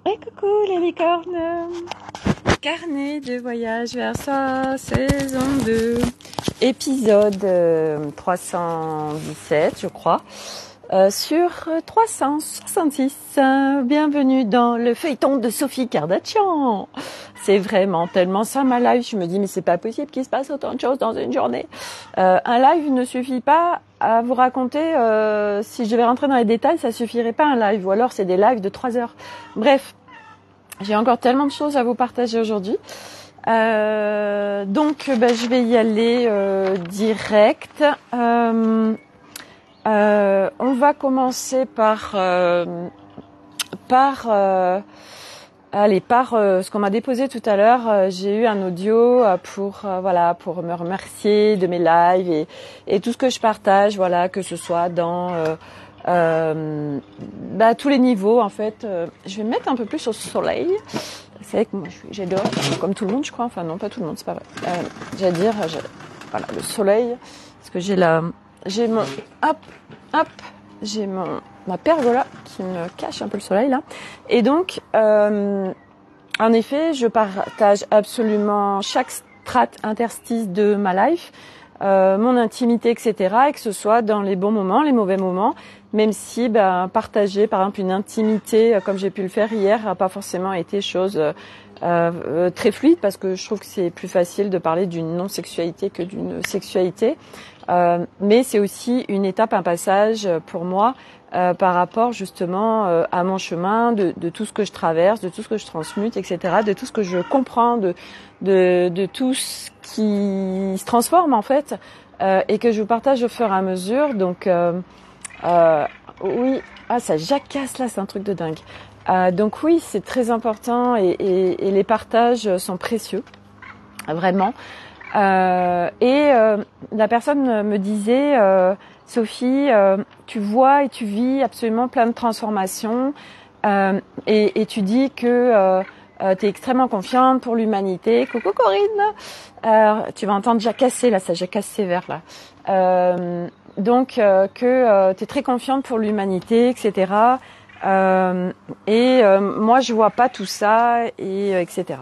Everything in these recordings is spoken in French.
Et coucou les licornes. Carnet de voyage vers soi, saison 2, épisode 317 je crois, sur 366. Bienvenue dans le feuilleton de Sophie Kardashian. C'est vraiment tellement ça ma live, je me dis mais c'est pas possible qu'il se passe autant de choses dans une journée. Un live ne suffit pas à vous raconter, si je devais rentrer dans les détails, ça suffirait pas un live, ou alors c'est des lives de 3 heures. Bref. J'ai encore tellement de choses à vous partager aujourd'hui. Donc, je vais y aller direct. On va commencer par ce qu'on m'a déposé tout à l'heure. J'ai eu un audio pour me remercier de mes lives et tout ce que je partage, que ce soit dans tous les niveaux en fait. Je vais me mettre un peu plus au soleil. C'est vrai que moi j'adore, comme tout le monde je crois, enfin non pas tout le monde, c'est pas vrai. Le soleil, parce que j'ai ma pergola qui me cache un peu le soleil là. Et donc en effet je partage absolument chaque strate interstice de ma life, mon intimité, etc. Et que ce soit dans les bons moments, les mauvais moments, même si partager par exemple une intimité comme j'ai pu le faire hier n'a pas forcément été chose très fluide, parce que je trouve que c'est plus facile de parler d'une non-sexualité que d'une sexualité. Mais c'est aussi une étape, un passage pour moi par rapport justement à mon chemin, de tout ce que je traverse, de tout ce que je transmute, etc., de tout ce que je comprends, de tout ce qui se transforme en fait, et que je vous partage au fur et à mesure. Donc oui, ça jacasse là, c'est un truc de dingue. Donc oui, c'est très important et les partages sont précieux, vraiment. La personne me disait, Sophie, tu vois et tu vis absolument plein de transformations, et tu dis que tu es extrêmement confiante pour l'humanité. Coucou Corinne, tu vas entendre jacasser là, ça jacasse sévère là. Donc que tu es très confiante pour l'humanité, etc. Moi je vois pas tout ça, etc.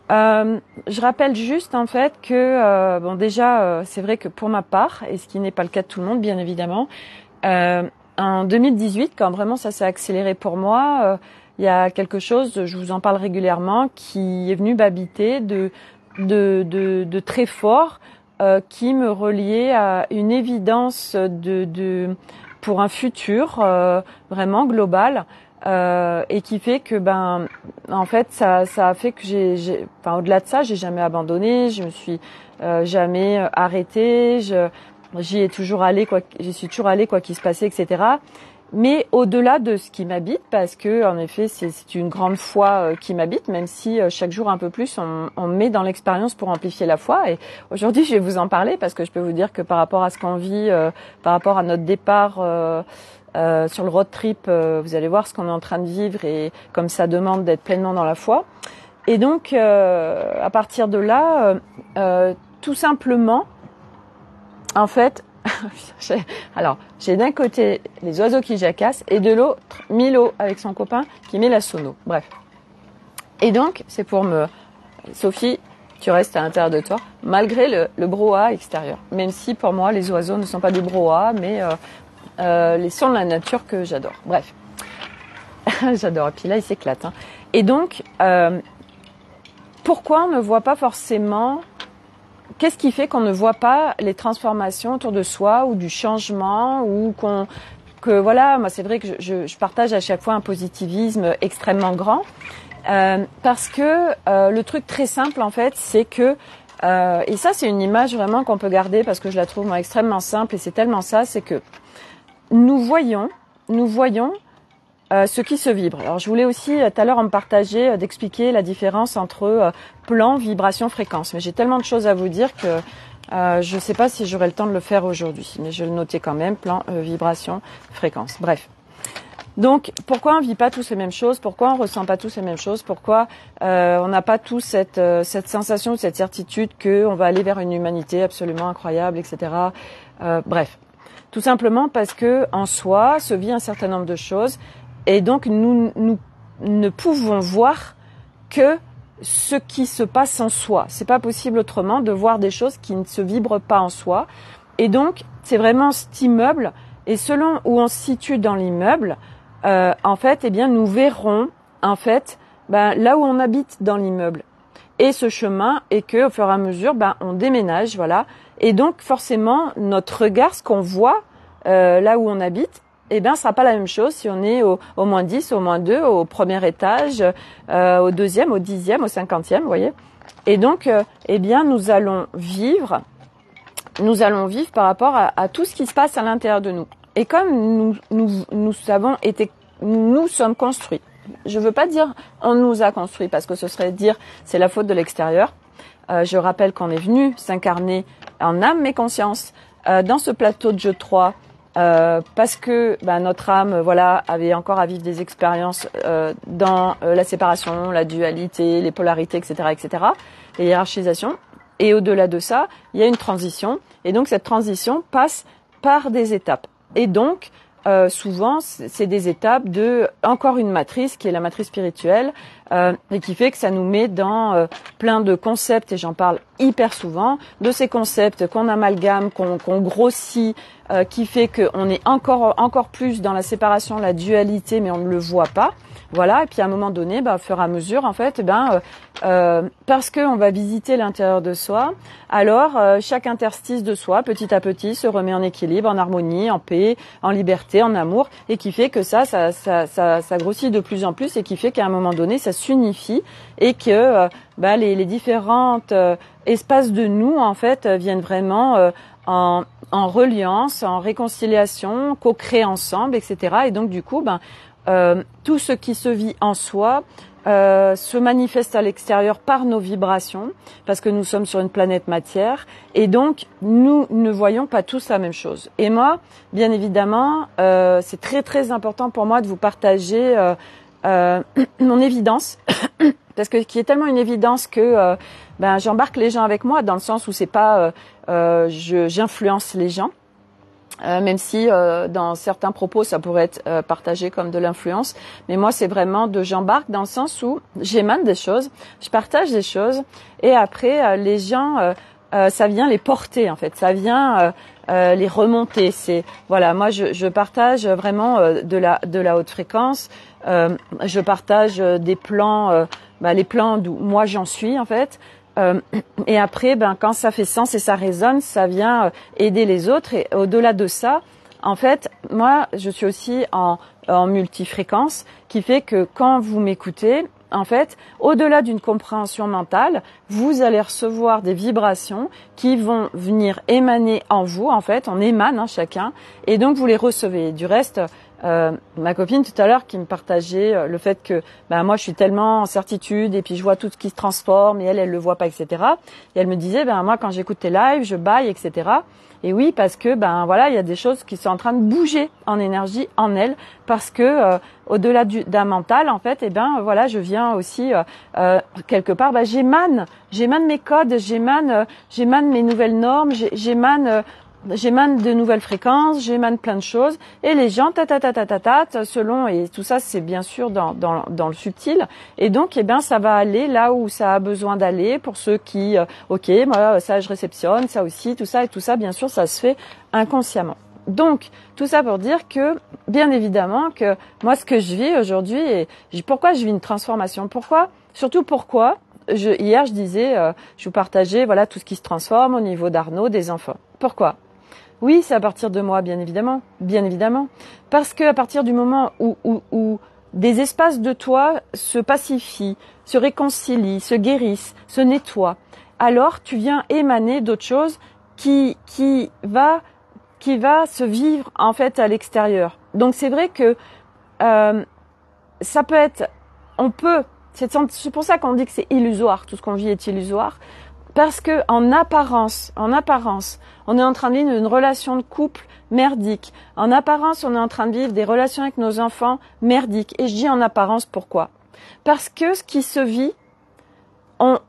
Je rappelle juste en fait que c'est vrai que pour ma part, et ce qui n'est pas le cas de tout le monde bien évidemment, en 2018 quand vraiment ça s'est accéléré pour moi, il y a quelque chose, je vous en parle régulièrement, qui est venu m'habiter de très fort, qui me reliait à une évidence pour un futur vraiment global. Et qui fait que en fait ça a fait que au-delà de ça, j'ai jamais abandonné, je me suis jamais arrêtée, j'y suis toujours allée quoi qu'il se passait, etc. Mais au-delà de ce qui m'habite, parce que en effet c'est une grande foi qui m'habite, même si chaque jour un peu plus on met dans l'expérience pour amplifier la foi. Et aujourd'hui je vais vous en parler, parce que je peux vous dire que par rapport à ce qu'on vit, par rapport à notre départ sur le road trip, vous allez voir ce qu'on est en train de vivre, et comme ça demande d'être pleinement dans la foi. Et donc à partir de là, tout simplement, en fait, j'ai d'un côté les oiseaux qui jacassent et de l'autre Milo avec son copain qui met la sono. Bref. Et donc c'est pour Sophie, tu restes à l'intérieur de toi, malgré le brouhaha extérieur. Même si pour moi les oiseaux ne sont pas des brouhahas, mais les sons de la nature que j'adore. Bref, j'adore. Et puis là, il s'éclate. Et donc, pourquoi on ne voit pas forcément... Qu'est-ce qui fait qu'on ne voit pas les transformations autour de soi, ou du changement, ou moi c'est vrai que je partage à chaque fois un positivisme extrêmement grand, parce que le truc très simple en fait, c'est que et ça c'est une image vraiment qu'on peut garder, parce que je la trouve moi extrêmement simple, et c'est tellement ça, c'est que nous voyons ce qui se vibre. Alors je voulais aussi tout à l'heure en me partager, d'expliquer la différence entre plan, vibration, fréquence. Mais j'ai tellement de choses à vous dire que je ne sais pas si j'aurai le temps de le faire aujourd'hui. Mais je vais le noter quand même, plan, vibration, fréquence. Bref. Donc pourquoi on vit pas tous les mêmes choses? Pourquoi on ressent pas tous les mêmes choses? Pourquoi on n'a pas tous cette sensation, cette certitude qu'on va aller vers une humanité absolument incroyable, etc. Bref. Tout simplement parce que en soi se vit un certain nombre de choses, et donc nous ne pouvons voir que ce qui se passe en soi. C'est pas possible autrement de voir des choses qui ne se vibrent pas en soi. Et donc, c'est vraiment cet immeuble. Et selon où on se situe dans l'immeuble, en fait, eh bien, nous verrons, en fait, là où on habite dans l'immeuble. Et ce chemin est que, au fur et à mesure, on déménage, voilà. Et donc, forcément, notre regard, ce qu'on voit, là où on habite, eh bien, ce sera pas la même chose si on est au moins 10, au moins 2, au premier étage, au deuxième, au 10e, au 50e, vous voyez. Et donc, eh bien, nous allons vivre par rapport à tout ce qui se passe à l'intérieur de nous. Et comme nous sommes construits. Je veux pas dire on nous a construits parce que ce serait dire c'est la faute de l'extérieur. Je rappelle qu'on est venu s'incarner en âme et conscience dans ce plateau de jeu 3 parce que notre âme avait encore à vivre des expériences dans la séparation, la dualité, les polarités, etc., les hiérarchisations. Et au-delà de ça, il y a une transition. Et donc cette transition passe par des étapes. Et donc souvent, c'est des étapes de encore une matrice qui est la matrice spirituelle et qui fait que ça nous met dans plein de concepts, et j'en parle hyper souvent, de ces concepts qu'on amalgame, qu'on grossit, qui fait qu'on est encore plus dans la séparation, la dualité, mais on ne le voit pas. Voilà, et puis à un moment donné, au fur et à mesure, en fait, parce qu'on va visiter l'intérieur de soi, alors chaque interstice de soi, petit à petit, se remet en équilibre, en harmonie, en paix, en liberté, en amour, et qui fait que ça grossit de plus en plus, et qui fait qu'à un moment donné, ça s'unifie, et que les différentes espaces de nous, en fait, viennent vraiment en reliance, en réconciliation, co-créer ensemble, etc. Et donc du coup, tout ce qui se vit en soi se manifeste à l'extérieur par nos vibrations, parce que nous sommes sur une planète matière, et donc nous ne voyons pas tous la même chose. Et moi, bien évidemment, c'est très très important pour moi de vous partager mon évidence, parce que qui est tellement une évidence que j'embarque les gens avec moi, dans le sens où c'est pas j'influence les gens. Même si dans certains propos ça pourrait être partagé comme de l'influence, mais moi c'est vraiment j'embarque dans le sens où j'émane des choses, je partage des choses, et après les gens ça vient les porter, en fait, ça vient les remonter. C'est moi je partage vraiment de la haute fréquence, je partage des plans, les plans d'où moi j'en suis, en fait. Et après, quand ça fait sens et ça résonne, ça vient aider les autres. Et au-delà de ça, en fait, moi, je suis aussi en multifréquence, qui fait que quand vous m'écoutez, en fait, au-delà d'une compréhension mentale, vous allez recevoir des vibrations qui vont venir émaner en vous. En fait, on émane chacun, et donc vous les recevez. Du reste, ma copine tout à l'heure qui me partageait le fait que moi je suis tellement en certitude, et puis je vois tout ce qui se transforme, et elle le voit pas, etc. Et elle me disait moi quand j'écoute tes lives, je baille, etc. Et oui, parce que il y a des choses qui sont en train de bouger en énergie en elle, parce que au-delà d'un mental, en fait, je viens aussi quelque part, j'émane mes codes, j'émane mes nouvelles normes, j'émane de nouvelles fréquences, j'émane plein de choses, et les gens selon, et tout ça c'est bien sûr dans le subtil, et donc ça va aller là où ça a besoin d'aller, pour ceux qui moi ça je réceptionne, ça aussi, tout ça, et tout ça bien sûr ça se fait inconsciemment. Donc tout ça pour dire que bien évidemment que moi ce que je vis aujourd'hui, et pourquoi je vis une transformation, hier je disais, je vous partageais tout ce qui se transforme au niveau d'Arnaud, des enfants. Pourquoi? Oui, c'est à partir de moi, bien évidemment. Parce que à partir du moment où des espaces de toi se pacifient, se réconcilient, se guérissent, se nettoient, alors tu viens émaner d'autres choses qui va se vivre en fait à l'extérieur. Donc c'est vrai que ça peut être, c'est pour ça qu'on dit que c'est illusoire, tout ce qu'on vit est illusoire. Parce que en apparence, on est en train de vivre une relation de couple merdique. En apparence, on est en train de vivre des relations avec nos enfants merdiques. Et je dis en apparence, pourquoi? Parce que ce qui se vit, on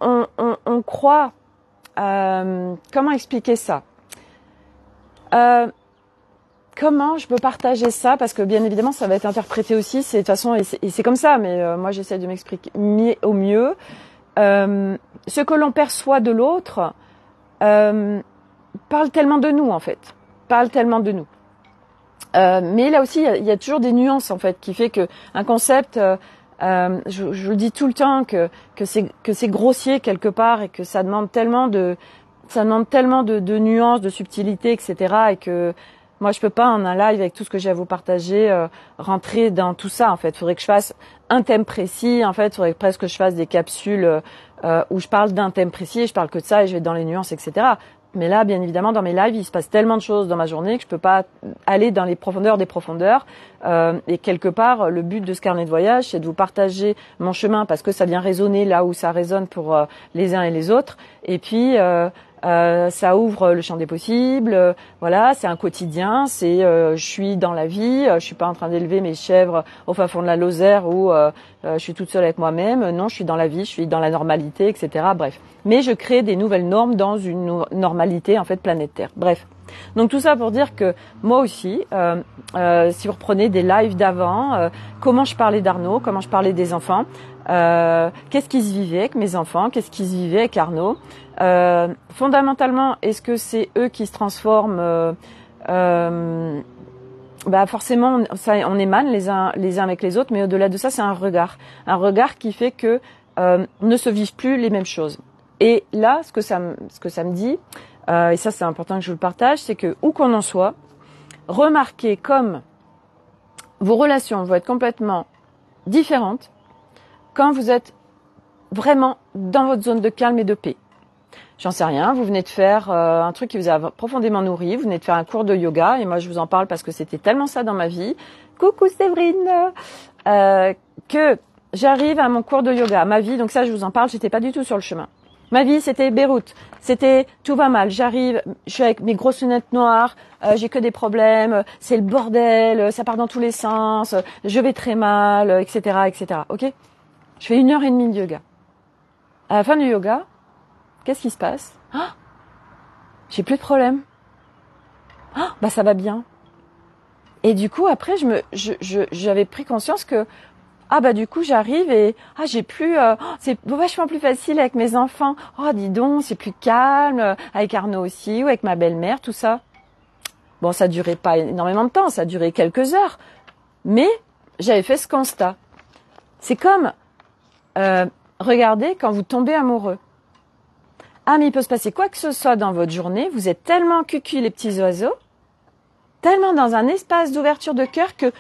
croit. Comment expliquer ça? comment je peux partager ça, parce que bien évidemment ça va être interprété aussi, c'est de toute façon et c'est comme ça, mais moi j'essaie de m'expliquer au mieux. Ce que l'on perçoit de l'autre parle tellement de nous en fait, parle tellement de nous. Mais là aussi il y a toujours des nuances en fait, qui fait que un concept, je le dis tout le temps que c'est grossier quelque part et que ça demande tellement de nuances, de subtilité, etc. Et que moi, je peux pas en un live avec tout ce que j'ai à vous partager rentrer dans tout ça. En fait, il faudrait que je fasse un thème précis. En fait, il faudrait presque que je fasse des capsules où je parle d'un thème précis et je parle que de ça et je vais dans les nuances, etc. Mais là, bien évidemment, dans mes lives, il se passe tellement de choses dans ma journée que je peux pas aller dans les profondeurs des profondeurs. Et quelque part, le but de ce carnet de voyage, c'est de vous partager mon chemin parce que ça vient résonner là où ça résonne pour les uns et les autres. Et puis ça ouvre le champ des possibles, voilà, c'est un quotidien, c'est je suis dans la vie, je suis pas en train d'élever mes chèvres au fin fond de la Lozère où je suis toute seule avec moi-même, non, je suis dans la vie, je suis dans la normalité, etc. Bref, mais je crée des nouvelles normes dans une normalité en fait planète Terre. Bref, donc tout ça pour dire que moi aussi, si vous reprenez des lives d'avant, comment je parlais d'Arnaud, comment je parlais des enfants, qu'est-ce qui se vivait avec mes enfants, qu'est-ce qui se vivait avec Arnaud. Fondamentalement, est-ce que c'est eux qui se transforment forcément, ça, on émane les uns avec les autres, mais au-delà de ça, c'est un regard qui fait que ne se vivent plus les mêmes choses. Et là, ce que ça me dit, et ça c'est important que je vous le partage, c'est que où qu'on en soit, remarquez comme vos relations vont être complètement différentes quand vous êtes vraiment dans votre zone de calme et de paix. J'en sais rien, vous venez de faire un truc qui vous a profondément nourri, vous venez de faire un cours de yoga, et moi je vous en parle parce que c'était tellement ça dans ma vie. Coucou Séverine, que j'arrive à mon cours de yoga, ma vie, donc ça je vous en parle, j'étais pas du tout sur le chemin. Ma vie c'était Beyrouth, c'était tout va mal, j'arrive, je suis avec mes grosses lunettes noires, j'ai que des problèmes, c'est le bordel, ça part dans tous les sens, je vais très mal, etc., etc. Ok ? Je fais 1h30 de yoga. À la fin du yoga, qu'est-ce qui se passe ? J'ai plus de problème. Ça va bien. Et du coup, après, j'avais pris conscience que du coup, j'arrive et j'ai plus. C'est vachement plus facile avec mes enfants. Dis donc, c'est plus calme avec Arnaud aussi ou avec ma belle-mère, tout ça. Bon, ça durait pas énormément de temps, ça durait quelques heures, mais j'avais fait ce constat. C'est comme regardez quand vous tombez amoureux. Mais il peut se passer quoi que ce soit dans votre journée, vous êtes tellement cucu les petits oiseaux, tellement dans un espace d'ouverture de cœur que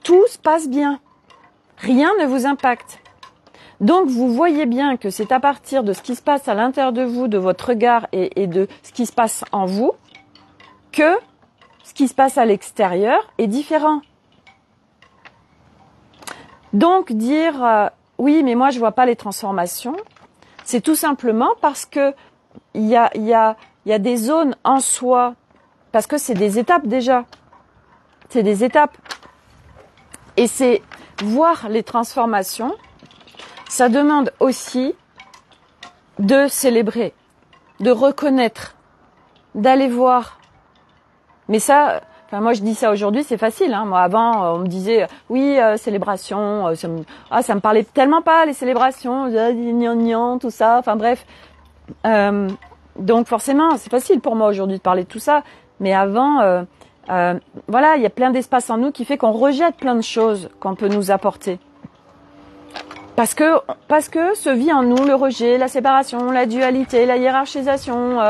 tout se passe bien. Rien ne vous impacte. Donc vous voyez bien que c'est à partir de ce qui se passe à l'intérieur de vous, de votre regard et de ce qui se passe en vous, que ce qui se passe à l'extérieur est différent. Donc dire oui, mais moi je vois pas les transformations, c'est tout simplement parce que il y a des zones en soi, parce que c'est des étapes déjà. C'est des étapes. Et c'est voir les transformations, ça demande aussi de célébrer, de reconnaître, d'aller voir. Mais ça, moi je dis ça aujourd'hui, c'est facile. Moi avant, on me disait oui, célébration, ça me parlait tellement pas les célébrations, tout ça. Enfin bref. Donc forcément, c'est facile pour moi aujourd'hui de parler de tout ça. Mais avant, il y a plein d'espace en nous qui fait qu'on rejette plein de choses qu'on peut nous apporter. Parce que se vit en nous le rejet, la séparation, la dualité, la hiérarchisation,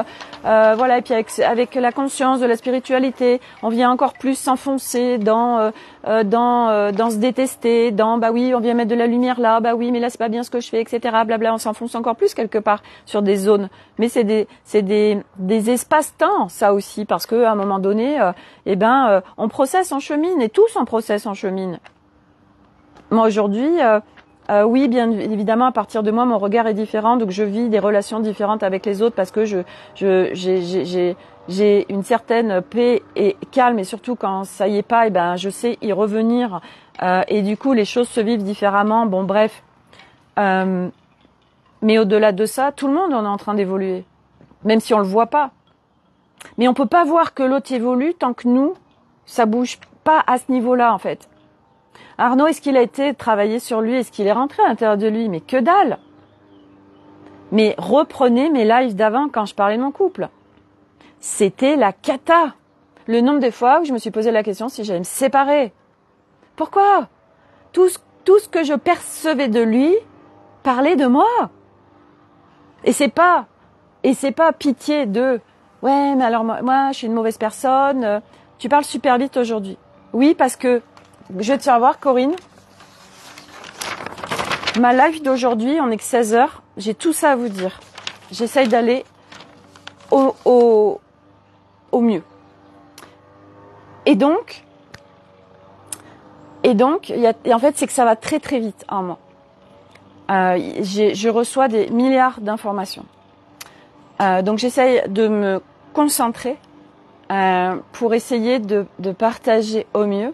et puis avec la conscience de la spiritualité, on vient encore plus s'enfoncer dans se détester, dans on vient mettre de la lumière là, mais là c'est pas bien ce que je fais, etc. Blabla, on s'enfonce encore plus quelque part sur des zones. Mais c'est des espaces-temps, ça aussi, parce que à un moment donné, on processe, on chemine, et tous on processe, on chemine. Moi aujourd'hui. Oui, bien évidemment, à partir de moi, mon regard est différent, donc je vis des relations différentes avec les autres parce que j'ai une certaine paix et calme, et surtout quand ça y est pas, je sais y revenir, et du coup les choses se vivent différemment. Bon, bref. Mais au-delà de ça, tout le monde on est en train d'évoluer, même si on le voit pas. Mais on peut pas voir que l'autre évolue tant que nous Ça bouge pas à ce niveau-là, en fait. Arnaud, est-ce qu'il a été travaillé sur lui? Est-ce qu'il est rentré à l'intérieur de lui? Mais que dalle! Mais reprenez mes lives d'avant quand je parlais de mon couple. C'était la cata. Le nombre de fois où je me suis posé la question si j'allais me séparer. Pourquoi? Tout ce que je percevais de lui parlait de moi. Et c'est pas pitié de ouais, mais alors moi je suis une mauvaise personne. Tu parles super vite aujourd'hui. Oui, parce que je vais te faire voir, Corinne. Ma live d'aujourd'hui, on est que 16h. J'ai tout ça à vous dire. J'essaye d'aller au mieux. Et donc, en fait, c'est que ça va très très vite en moi. Je reçois des milliards d'informations. Donc j'essaye de me concentrer pour essayer de partager au mieux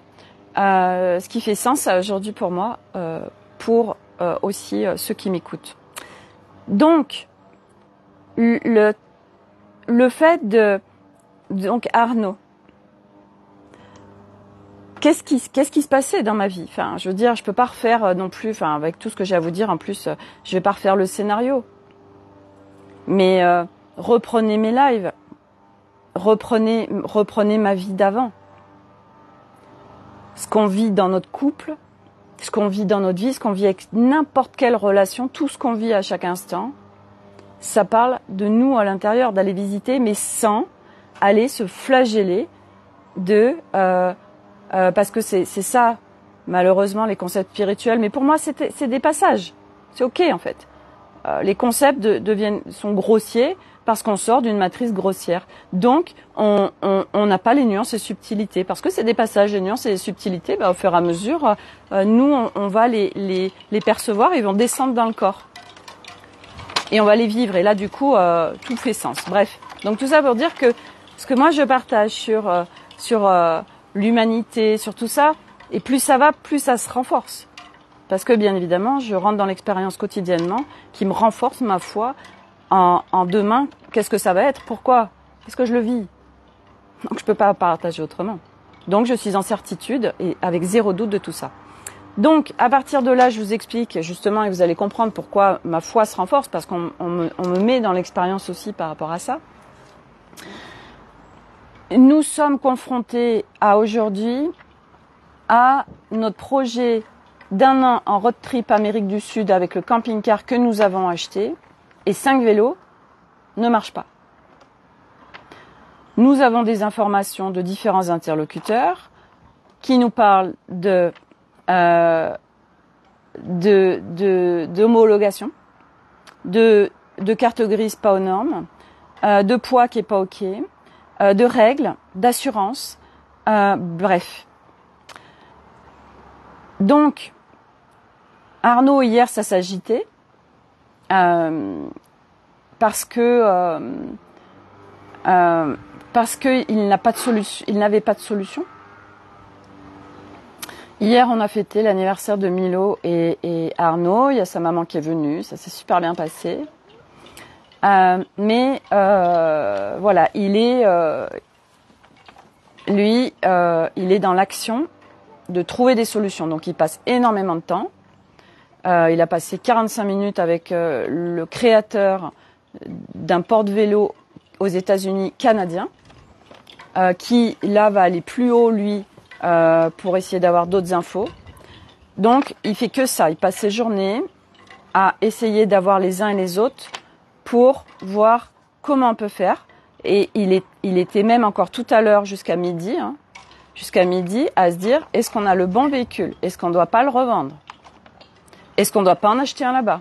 ce qui fait sens aujourd'hui pour moi, pour aussi ceux qui m'écoutent. Donc le fait donc Arnaud, qu'est-ce qui se passait dans ma vie? Enfin, je veux dire, je peux pas refaire non plus, enfin, avec tout ce que j'ai à vous dire, en plus, je vais pas refaire le scénario. Mais reprenez mes lives, reprenez ma vie d'avant. Ce qu'on vit dans notre couple, ce qu'on vit dans notre vie, ce qu'on vit avec n'importe quelle relation, tout ce qu'on vit à chaque instant, ça parle de nous à l'intérieur, d'aller visiter, mais sans aller se flageller parce que c'est ça, malheureusement, les concepts spirituels. Mais pour moi, c'est des passages. C'est ok, en fait. Les concepts sont grossiers parce qu'on sort d'une matrice grossière. Donc, on n'a pas les nuances et subtilités. Parce que c'est des passages, les nuances et les subtilités, au fur et à mesure, nous, on va les percevoir et ils vont descendre dans le corps. Et on va les vivre. Et là, du coup, tout fait sens. Bref. Donc, tout ça pour dire que ce que moi, je partage sur l'humanité, sur tout ça, et plus ça va, plus ça se renforce. Parce que, bien évidemment, je rentre dans l'expérience quotidiennement qui me renforce ma foi en demain. Qu'est-ce que ça va être? Pourquoi? Parce que je le vis. Donc, je peux pas partager autrement. Donc, je suis en certitude et avec zéro doute de tout ça. Donc, à partir de là, je vous explique justement et vous allez comprendre pourquoi ma foi se renforce parce qu'on me met dans l'expérience aussi par rapport à ça. Nous sommes confrontés aujourd'hui à notre projet d'1 an en road trip Amérique du Sud avec le camping-car que nous avons acheté et 5 vélos ne marchent pas. Nous avons des informations de différents interlocuteurs qui nous parlent d'homologation, de carte grise pas aux normes, de poids qui est pas ok, de règles, d'assurance, bref. Donc, Arnaud, hier, ça s'agitait parce qu'il n'avait pas de solution. Hier, on a fêté l'anniversaire de Milo et Arnaud. Il y a sa maman qui est venue, ça s'est super bien passé. Mais voilà, il est dans l'action de trouver des solutions. Donc, il passe énormément de temps. Il a passé 45 minutes avec le créateur d'un porte-vélo aux États-Unis canadien, qui là va aller plus haut lui pour essayer d'avoir d'autres infos. Donc, il fait que ça. Il passe ses journées à essayer d'avoir les uns et les autres pour voir comment on peut faire. Et il était même encore tout à l'heure jusqu'à midi à se dire, est-ce qu'on a le bon véhicule? Est-ce qu'on ne doit pas le revendre? Est-ce qu'on ne doit pas en acheter un là-bas?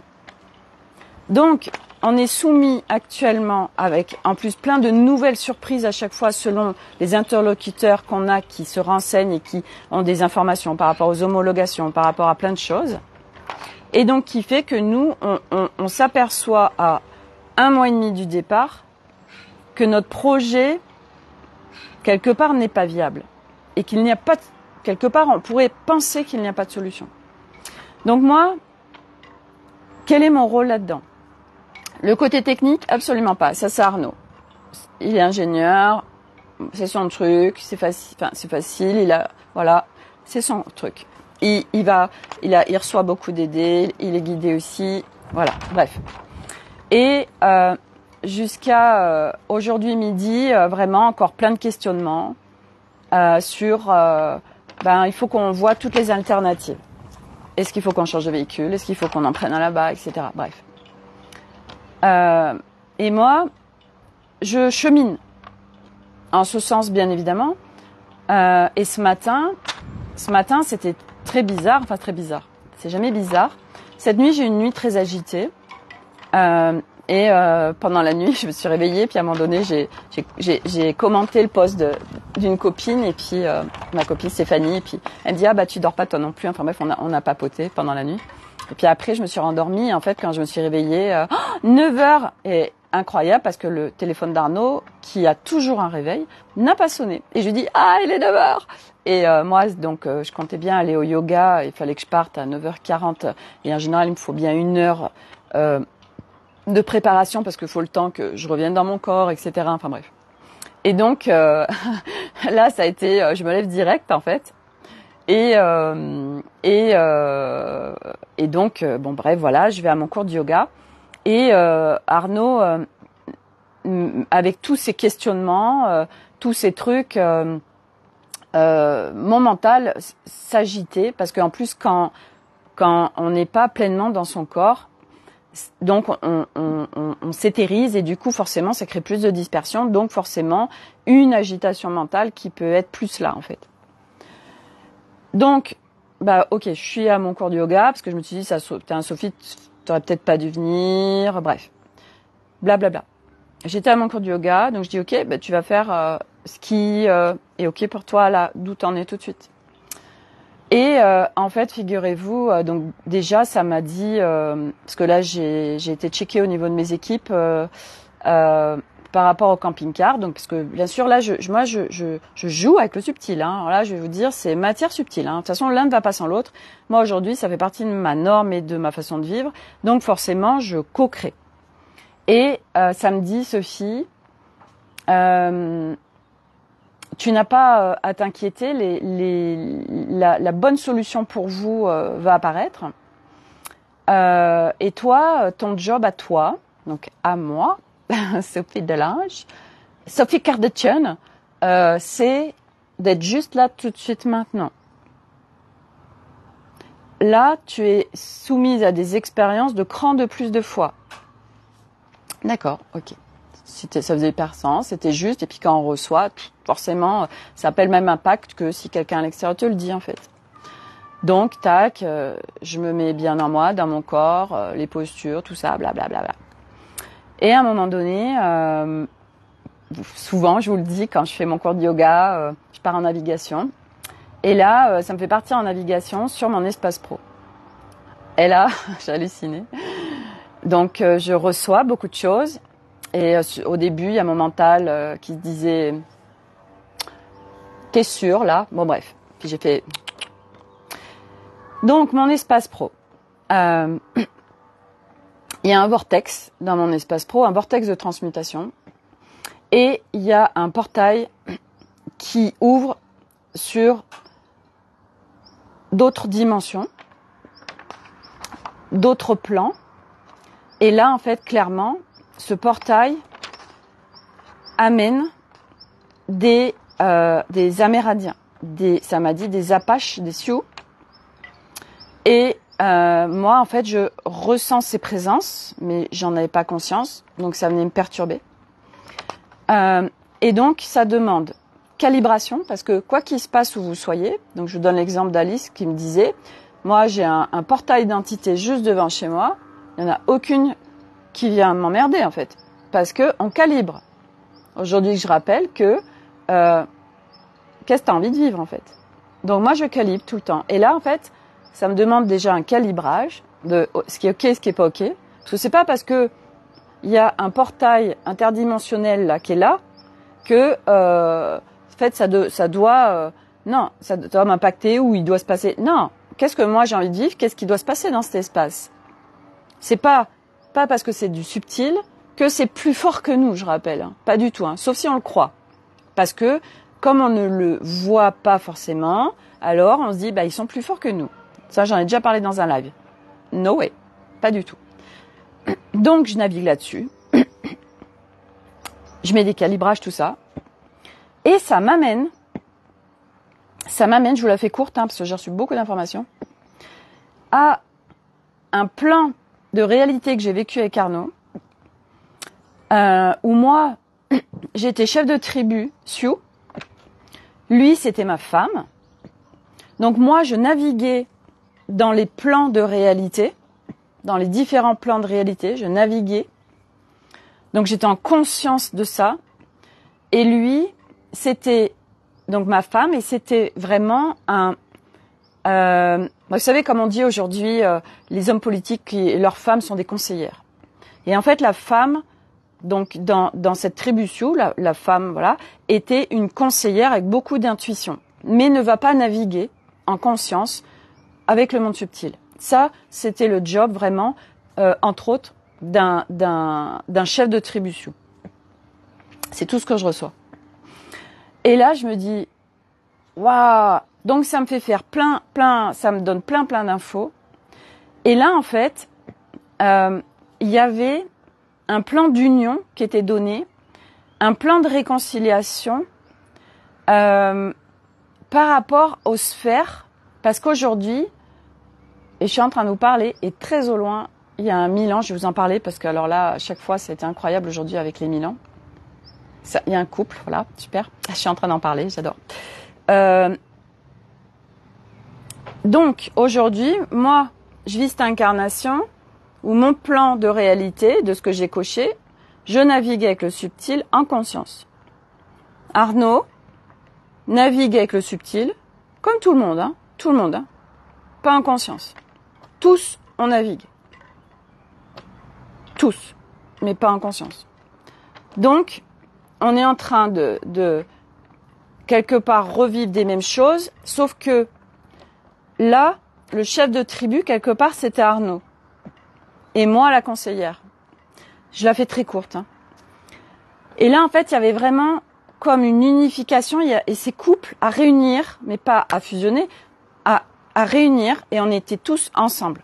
Donc, on est soumis actuellement avec en plus plein de nouvelles surprises à chaque fois selon les interlocuteurs qu'on a qui se renseignent et qui ont des informations par rapport aux homologations, par rapport à plein de choses. Et donc, qui fait que nous, on s'aperçoit à 1 mois et demi du départ que notre projet, quelque part, n'est pas viable. Et qu'il n'y a pas, quelque part, on pourrait penser qu'il n'y a pas de solution. Donc moi, quel est mon rôle là-dedans? Le côté technique, absolument pas. Ça, c'est Arnaud. Il est ingénieur, c'est son truc, c'est facile, enfin, c'est facile, voilà, c'est son truc. Il reçoit beaucoup d'idées, il est guidé aussi, voilà, bref. Et jusqu'à aujourd'hui midi, vraiment encore plein de questionnements sur, il faut qu'on voit toutes les alternatives. Est-ce qu'il faut qu'on change de véhicule? Est-ce qu'il faut qu'on en prenne un là-bas, etc. Bref. Et moi, je chemine en ce sens, bien évidemment. Et ce matin, c'était très bizarre. Enfin, très bizarre. C'est jamais bizarre. Cette nuit, j'ai eu une nuit très agitée. Et pendant la nuit, je me suis réveillée. Puis à un moment donné, j'ai commenté le post d'une copine. Et puis ma copine Stéphanie. Et puis elle me dit tu dors pas toi non plus. Enfin bref, on a papoté pendant la nuit. Et puis après, je me suis rendormie. En fait, quand je me suis réveillée, 9h, et incroyable parce que le téléphone d'Arnaud, qui a toujours un réveil, n'a pas sonné. Et je lui dis il est 9h. Et moi, donc, je comptais bien aller au yoga. Il fallait que je parte à 9h40. Et en général, il me faut bien 1 heure de préparation parce qu'il faut le temps que je revienne dans mon corps, etc. Enfin bref. Et donc, là, ça a été... je me lève direct, en fait. Et donc, bref, voilà, je vais à mon cours de yoga. Et Arnaud, avec tous ces questionnements, tous ces trucs, mon mental s'agitait parce qu'en plus, quand on n'est pas pleinement dans son corps, donc on s'éthérise et du coup, forcément, ça crée plus de dispersion. Donc, forcément, une agitation mentale qui peut être plus là, en fait. Donc, ok, je suis à mon cours de yoga parce que je me suis dit, Sophie, t'aurais peut-être pas dû venir, bref, blablabla. J'étais à mon cours de yoga, donc je dis, ok, tu vas faire ce qui est ok pour toi, là, d'où t'en es tout de suite. Et en fait, figurez-vous, donc déjà, ça m'a dit, parce que là, j'ai été checkée au niveau de mes équipes par rapport au camping-car, donc parce que bien sûr là, moi, je joue avec le subtil. Alors là, je vais vous dire, c'est matière subtile. De toute façon, l'un ne va pas sans l'autre. Moi, aujourd'hui, ça fait partie de ma norme et de ma façon de vivre, donc forcément, je co-crée. Et ça me dit, Sophie, tu n'as pas à t'inquiéter, la bonne solution pour vous va apparaître. Et toi, ton job à toi, donc à moi, Sophie Delange, Sophie Kardashian, c'est d'être juste là tout de suite maintenant. Là, tu es soumise à des expériences de cran de plus de fois. D'accord, ok. Ça faisait hyper sens, c'était juste. Et puis quand on reçoit, forcément, ça n'a pas le même impact que si quelqu'un à l'extérieur te le dit, en fait. Donc, tac, je me mets bien en moi, dans mon corps, les postures, tout ça, blablabla. Et à un moment donné, souvent, je vous le dis, quand je fais mon cours de yoga, je pars en navigation. Et là, ça me fait partir en navigation sur mon espace pro. Et là, j'ai halluciné. Donc, je reçois beaucoup de choses. Et au début, il y a mon mental qui se disait « T'es sûr, là ?» Bon, bref. Puis j'ai fait... Donc, mon espace pro. Il y a un vortex dans mon espace pro, un vortex de transmutation. Et il y a un portail qui ouvre sur d'autres dimensions, d'autres plans. Et là, en fait, clairement, ce portail amène des Amérindiens, ça m'a dit des Apaches, des Sioux. Et moi, en fait, je ressens ces présences, mais j'en avais pas conscience, donc ça venait me perturber. Et donc, ça demande calibration, parce que quoi qu'il se passe où vous soyez, donc je vous donne l'exemple d'Alice qui me disait, moi, j'ai un portail d'entité juste devant chez moi, il n'y en a aucune qui vient m'emmerder, en fait, parce que on calibre. Aujourd'hui, je rappelle que qu'est-ce que tu as envie de vivre, en fait. Donc, moi, je calibre tout le temps. Et là, en fait, ça me demande déjà un calibrage de ce qui est OK, ce qui est pas OK. Parce que c'est pas parce que il y a un portail interdimensionnel là qui est là que en fait ça doit non, ça doit m'impacter ou il doit se passer. Non, qu'est-ce que moi j'ai envie de vivre, qu'est-ce qui doit se passer dans cet espace. C'est pas parce que c'est du subtil que c'est plus fort que nous, je rappelle, hein. Pas du tout, hein, sauf si on le croit. Parce que, comme on ne le voit pas forcément, alors on se dit, ils sont plus forts que nous. Ça, j'en ai déjà parlé dans un live. No way. Pas du tout. Donc, je navigue là-dessus. Je mets des calibrages, tout ça. Et ça m'amène, je vous la fais courte, parce que j'ai reçu beaucoup d'informations, à un plan de réalité que j'ai vécu avec Arnaud, où moi, j'étais chef de tribu Sioux. Lui, c'était ma femme. Donc moi, je naviguais dans les plans de réalité, dans les différents plans de réalité, je naviguais. Donc j'étais en conscience de ça. Et lui, c'était donc ma femme, et c'était vraiment vous savez, comme on dit aujourd'hui, les hommes politiques, leurs femmes sont des conseillères. Et en fait, la femme, donc dans cette tribu Sioux, la femme, voilà, était une conseillère avec beaucoup d'intuition, mais ne va pas naviguer en conscience avec le monde subtil. Ça, c'était le job vraiment, entre autres, d'un chef de tribu Sioux. C'est tout ce que je reçois. Et là, je me dis, waouh! Donc ça me fait faire plein, ça me donne plein d'infos. Et là, en fait, il y avait un plan d'union qui était donné, un plan de réconciliation par rapport aux sphères, parce qu'aujourd'hui, et je suis en train de vous parler, et très au loin, il y a un Milan, je vais vous en parler, parce que alors là, à chaque fois, c'était incroyable aujourd'hui avec les Milans. Il y a un couple, voilà, super. Je suis en train d'en parler, j'adore. Donc, aujourd'hui, moi, je vis cette incarnation où mon plan de réalité, de ce que j'ai coché, je navigue avec le subtil en conscience. Arnaud navigue avec le subtil, comme tout le monde, pas en conscience. Tous, on navigue. Tous, mais pas en conscience. Donc, on est en train de quelque part revivre des mêmes choses, sauf que là, le chef de tribu, quelque part, c'était Arnaud. Et moi, la conseillère. Je la fais très courte. Et là, en fait, il y avait vraiment comme une unification et ces couples à réunir, mais pas à fusionner, à réunir, et on était tous ensemble.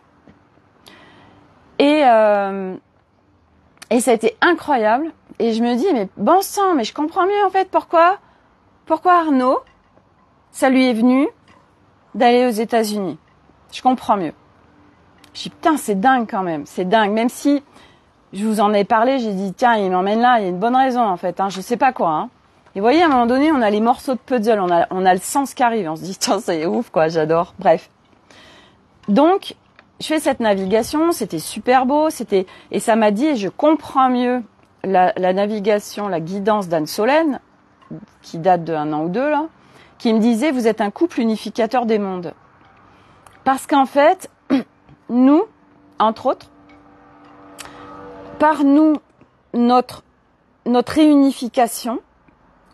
Et ça a été incroyable. Et je me dis, mais bon sang, mais je comprends mieux en fait pourquoi Arnaud, ça lui est venu d'aller aux États-Unis. Je comprends mieux. Je dis, putain, c'est dingue quand même, c'est dingue. Même si je vous en ai parlé, j'ai dit, tiens, il m'emmène là, il y a une bonne raison en fait, je sais pas quoi. Et vous voyez, à un moment donné, on a les morceaux de puzzle, on a le sens qui arrive, on se dit, tiens, c'est ouf quoi, j'adore. Bref. Donc, je fais cette navigation, c'était super beau, et ça m'a dit, et je comprends mieux la navigation, la guidance d'Anne Solène, qui date de 1 an ou 2 là, qui me disait, vous êtes un couple unificateur des mondes. Parce qu'en fait, nous, entre autres, par nous, notre réunification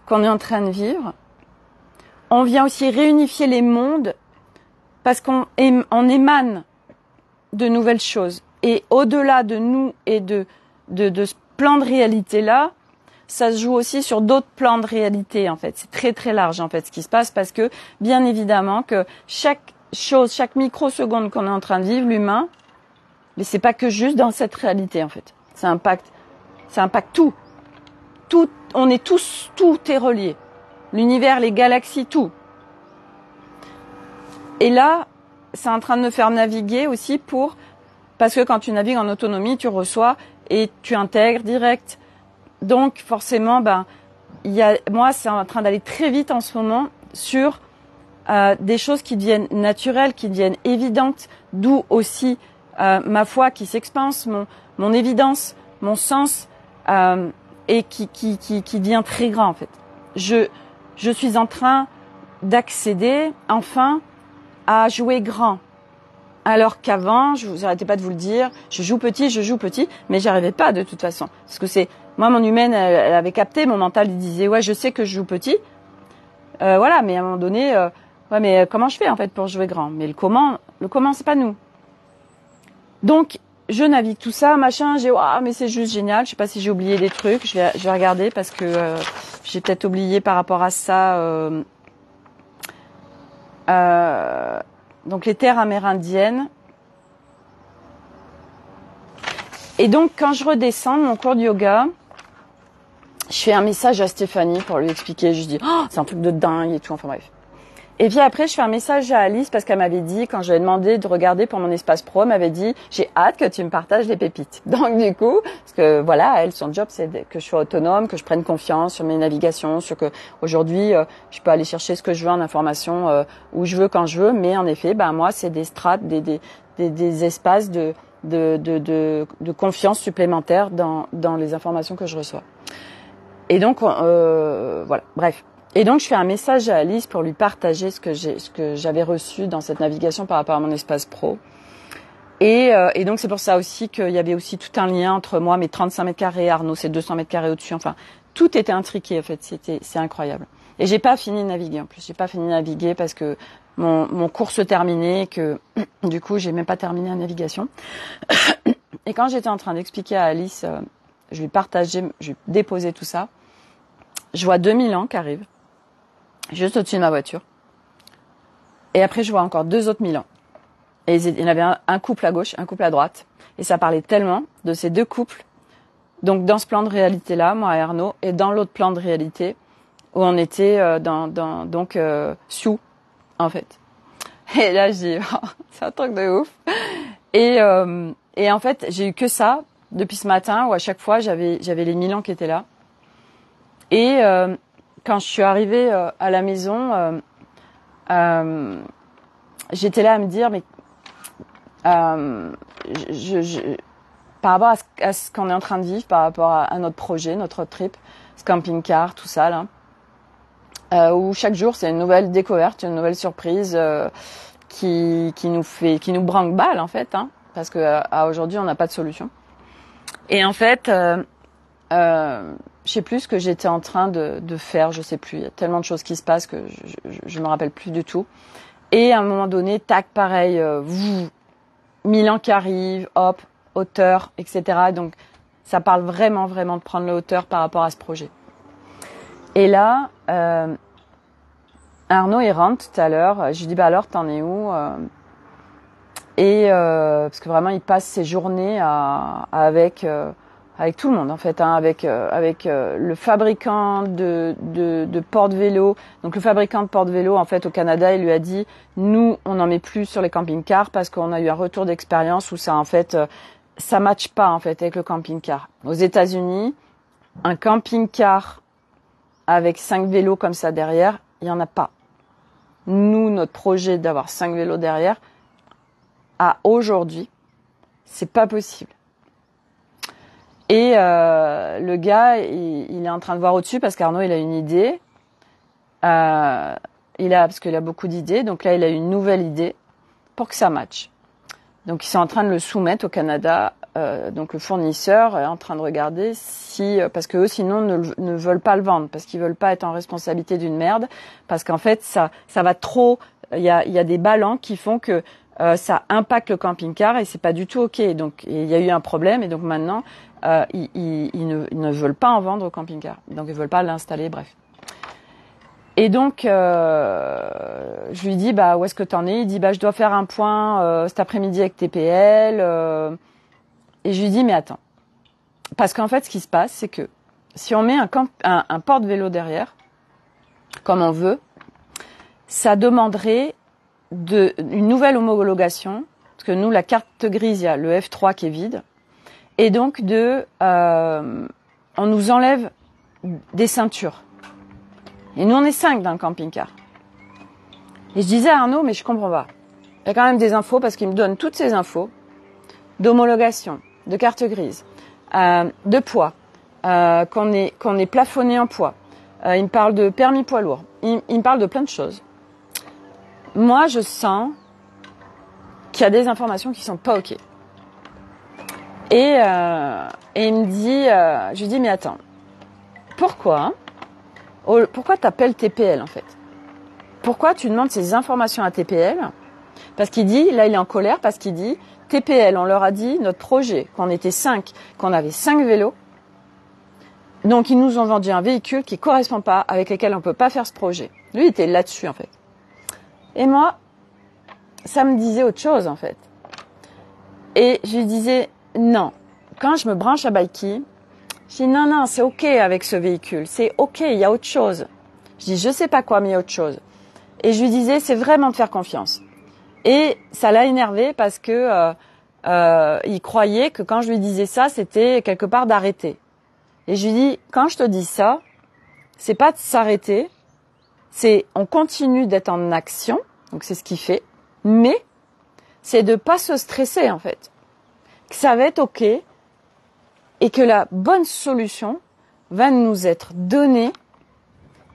qu'on est en train de vivre, on vient aussi réunifier les mondes parce qu'on émane de nouvelles choses. Et au-delà de nous et de ce plan de réalité-là, ça se joue aussi sur d'autres plans de réalité, en fait. C'est très, très large, en fait, ce qui se passe, parce que, bien évidemment, que chaque chose, chaque microseconde qu'on est en train de vivre, l'humain, mais c'est pas que juste dans cette réalité, en fait. Ça impacte tout. Tout, on est tous, tout est relié. L'univers, les galaxies, tout. Et là, c'est en train de me faire naviguer aussi parce que quand tu navigues en autonomie, tu reçois et tu intègres direct. Donc, forcément, moi, c'est en train d'aller très vite en ce moment sur des choses qui deviennent naturelles, qui deviennent évidentes, d'où aussi ma foi qui s'expanse, mon évidence, mon sens, et qui devient très grand, en fait. Je suis en train d'accéder, enfin, à jouer grand. Alors qu'avant, je vous arrêtais pas de vous le dire, je joue petit, mais j'y arrivais pas de toute façon. Parce que moi, mon humaine, elle avait capté, mon mental, il disait, ouais, je sais que je joue petit. Voilà, mais à un moment donné, ouais, mais comment je fais, en fait, pour jouer grand? Mais le comment, c'est pas nous. Donc, je navigue tout ça, machin, mais c'est juste génial. Je sais pas si j'ai oublié des trucs. Je vais regarder parce que j'ai peut-être oublié par rapport à ça. Donc les terres amérindiennes. Et donc quand je redescends de mon cours de yoga, je fais un message à Stéphanie pour lui expliquer. Je dis c'est un truc de dingue et tout. Enfin bref. Et puis après, je fais un message à Alice parce qu'elle m'avait dit, quand je lui ai demandé de regarder pour mon espace pro, elle m'avait dit, j'ai hâte que tu me partages les pépites. Donc du coup, parce que voilà, elle, son job, c'est que je sois autonome, que je prenne confiance sur mes navigations, sur que aujourd'hui, je peux aller chercher ce que je veux en information où je veux, quand je veux. Mais en effet, moi, c'est des strates, des espaces de confiance supplémentaires dans les informations que je reçois. Et donc, voilà, bref. Et donc, je fais un message à Alice pour lui partager ce que j'avais reçu dans cette navigation par rapport à mon espace pro. Et donc, c'est pour ça aussi qu'il y avait aussi tout un lien entre moi, mes 35 mètres carrés, Arnaud, ses 200 mètres carrés au-dessus. Enfin, tout était intriqué, en fait. C'est incroyable. Et j'ai pas fini de naviguer, en plus. J'ai pas fini de naviguer parce que mon cours se terminait et que, du coup, j'ai même pas terminé la navigation. Et quand j'étais en train d'expliquer à Alice, je lui déposais tout ça. Je vois 2000 ans qui arrivent. Juste au-dessus de ma voiture. Et après, je vois encore 2 autres Milan. Et il y en avait un couple à gauche, un couple à droite. Et ça parlait tellement de ces deux couples. Donc, dans ce plan de réalité-là, moi et Arnaud, et dans l'autre plan de réalité, où on était Sioux, en fait. Et là, je dis, c'est un truc de ouf. Et en fait, j'ai eu que ça depuis ce matin, où à chaque fois, j'avais les Milans qui étaient là. Et quand je suis arrivée à la maison, j'étais là à me dire, mais par rapport à ce qu'on est en train de vivre, par rapport à notre projet, notre road trip, ce camping-car, tout ça là, où chaque jour c'est une nouvelle découverte, une nouvelle surprise qui nous branque-balle en fait, parce que à aujourd'hui on n'a pas de solution. Et en fait, je sais plus ce que j'étais en train de faire, je sais plus. Il y a tellement de choses qui se passent que je me rappelle plus du tout. Et à un moment donné, tac, pareil, Milan qui arrive, hop, hauteur, etc. Donc, ça parle vraiment, vraiment de prendre la hauteur par rapport à ce projet. Et là, Arnaud, il rentre tout à l'heure. Je lui dis, alors, t'en es où parce que vraiment, il passe ses journées avec tout le monde en fait, avec le fabricant de porte-vélo. Donc le fabricant de porte-vélo en fait au Canada, il lui a dit nous on n'en met plus sur les camping-cars parce qu'on a eu un retour d'expérience où ça en fait ça matche pas en fait avec le camping-car. Aux États-Unis, un camping-car avec 5 vélos comme ça derrière, il y en a pas. Nous notre projet d'avoir 5 vélos derrière à aujourd'hui, c'est pas possible. Et le gars, il est en train de voir au-dessus parce qu'Arnaud, il a une idée. Parce qu'il a beaucoup d'idées. Donc là, il a une nouvelle idée pour que ça matche. Donc ils sont en train de le soumettre au Canada. Donc le fournisseur est en train de regarder parce que eux sinon ne veulent pas le vendre parce qu'ils veulent pas être en responsabilité d'une merde. Parce qu'en fait, ça va trop. Il y a des ballons qui font que ça impacte le camping-car et c'est pas du tout ok. Donc il y a eu un problème et donc maintenant ils ne veulent pas en vendre au camping-car. Donc ils veulent pas l'installer, bref. Et donc je lui dis où est-ce que t'en es? Il dit je dois faire un point cet après-midi avec TPL et je lui dis mais attends. Parce qu'en fait ce qui se passe c'est que si on met un porte-vélo derrière comme on veut, ça demanderait une nouvelle homologation, parce que nous, la carte grise, il y a le F3 qui est vide, et donc on nous enlève des ceintures. Et nous, on est 5 dans le camping-car. Et je disais à Arnaud, mais je comprends pas. Il y a quand même des infos, parce qu'il me donne toutes ces infos d'homologation, de carte grise, de poids, qu'on est plafonné en poids. Il me parle de permis poids lourd. Il me parle de plein de choses. Moi, je sens qu'il y a des informations qui sont pas ok. Et il me dit, je lui dis, mais attends, pourquoi t'appelles TPL en fait? Pourquoi tu demandes ces informations à TPL? Parce qu'il dit, là il est en colère, parce qu'il dit, TPL, on leur a dit, notre projet, qu'on était 5, qu'on avait 5 vélos. Donc, ils nous ont vendu un véhicule qui correspond pas, avec lequel on peut pas faire ce projet. Lui, il était là-dessus, en fait. Et moi, ça me disait autre chose, en fait. Et je lui disais, non. Quand je me branche à Bikey, je dis, non, c'est OK avec ce véhicule. C'est OK, il y a autre chose. Je dis, je sais pas quoi, mais il y a autre chose. Et je lui disais, c'est vraiment de faire confiance. Et ça l'a énervé parce que il croyait que quand je lui disais ça, c'était quelque part d'arrêter. Et je lui dis, quand je te dis ça, c'est pas de s'arrêter, c'est on continue d'être en action, donc c'est ce qu'il fait, mais c'est de pas se stresser en fait, que ça va être OK et que la bonne solution va nous être donnée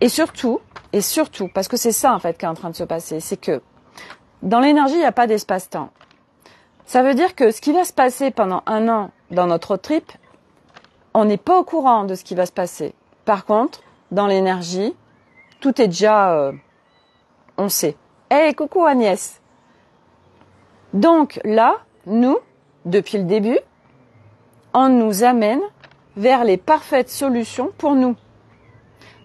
et surtout, parce que c'est ça en fait qui est en train de se passer, c'est que dans l'énergie, il n'y a pas d'espace-temps. Ça veut dire que ce qui va se passer pendant 1 an dans notre road trip, on n'est pas au courant de ce qui va se passer. Par contre, dans l'énergie, tout est déjà... on sait. Hey, coucou Agnès. Donc là, nous, depuis le début, on nous amène vers les parfaites solutions pour nous.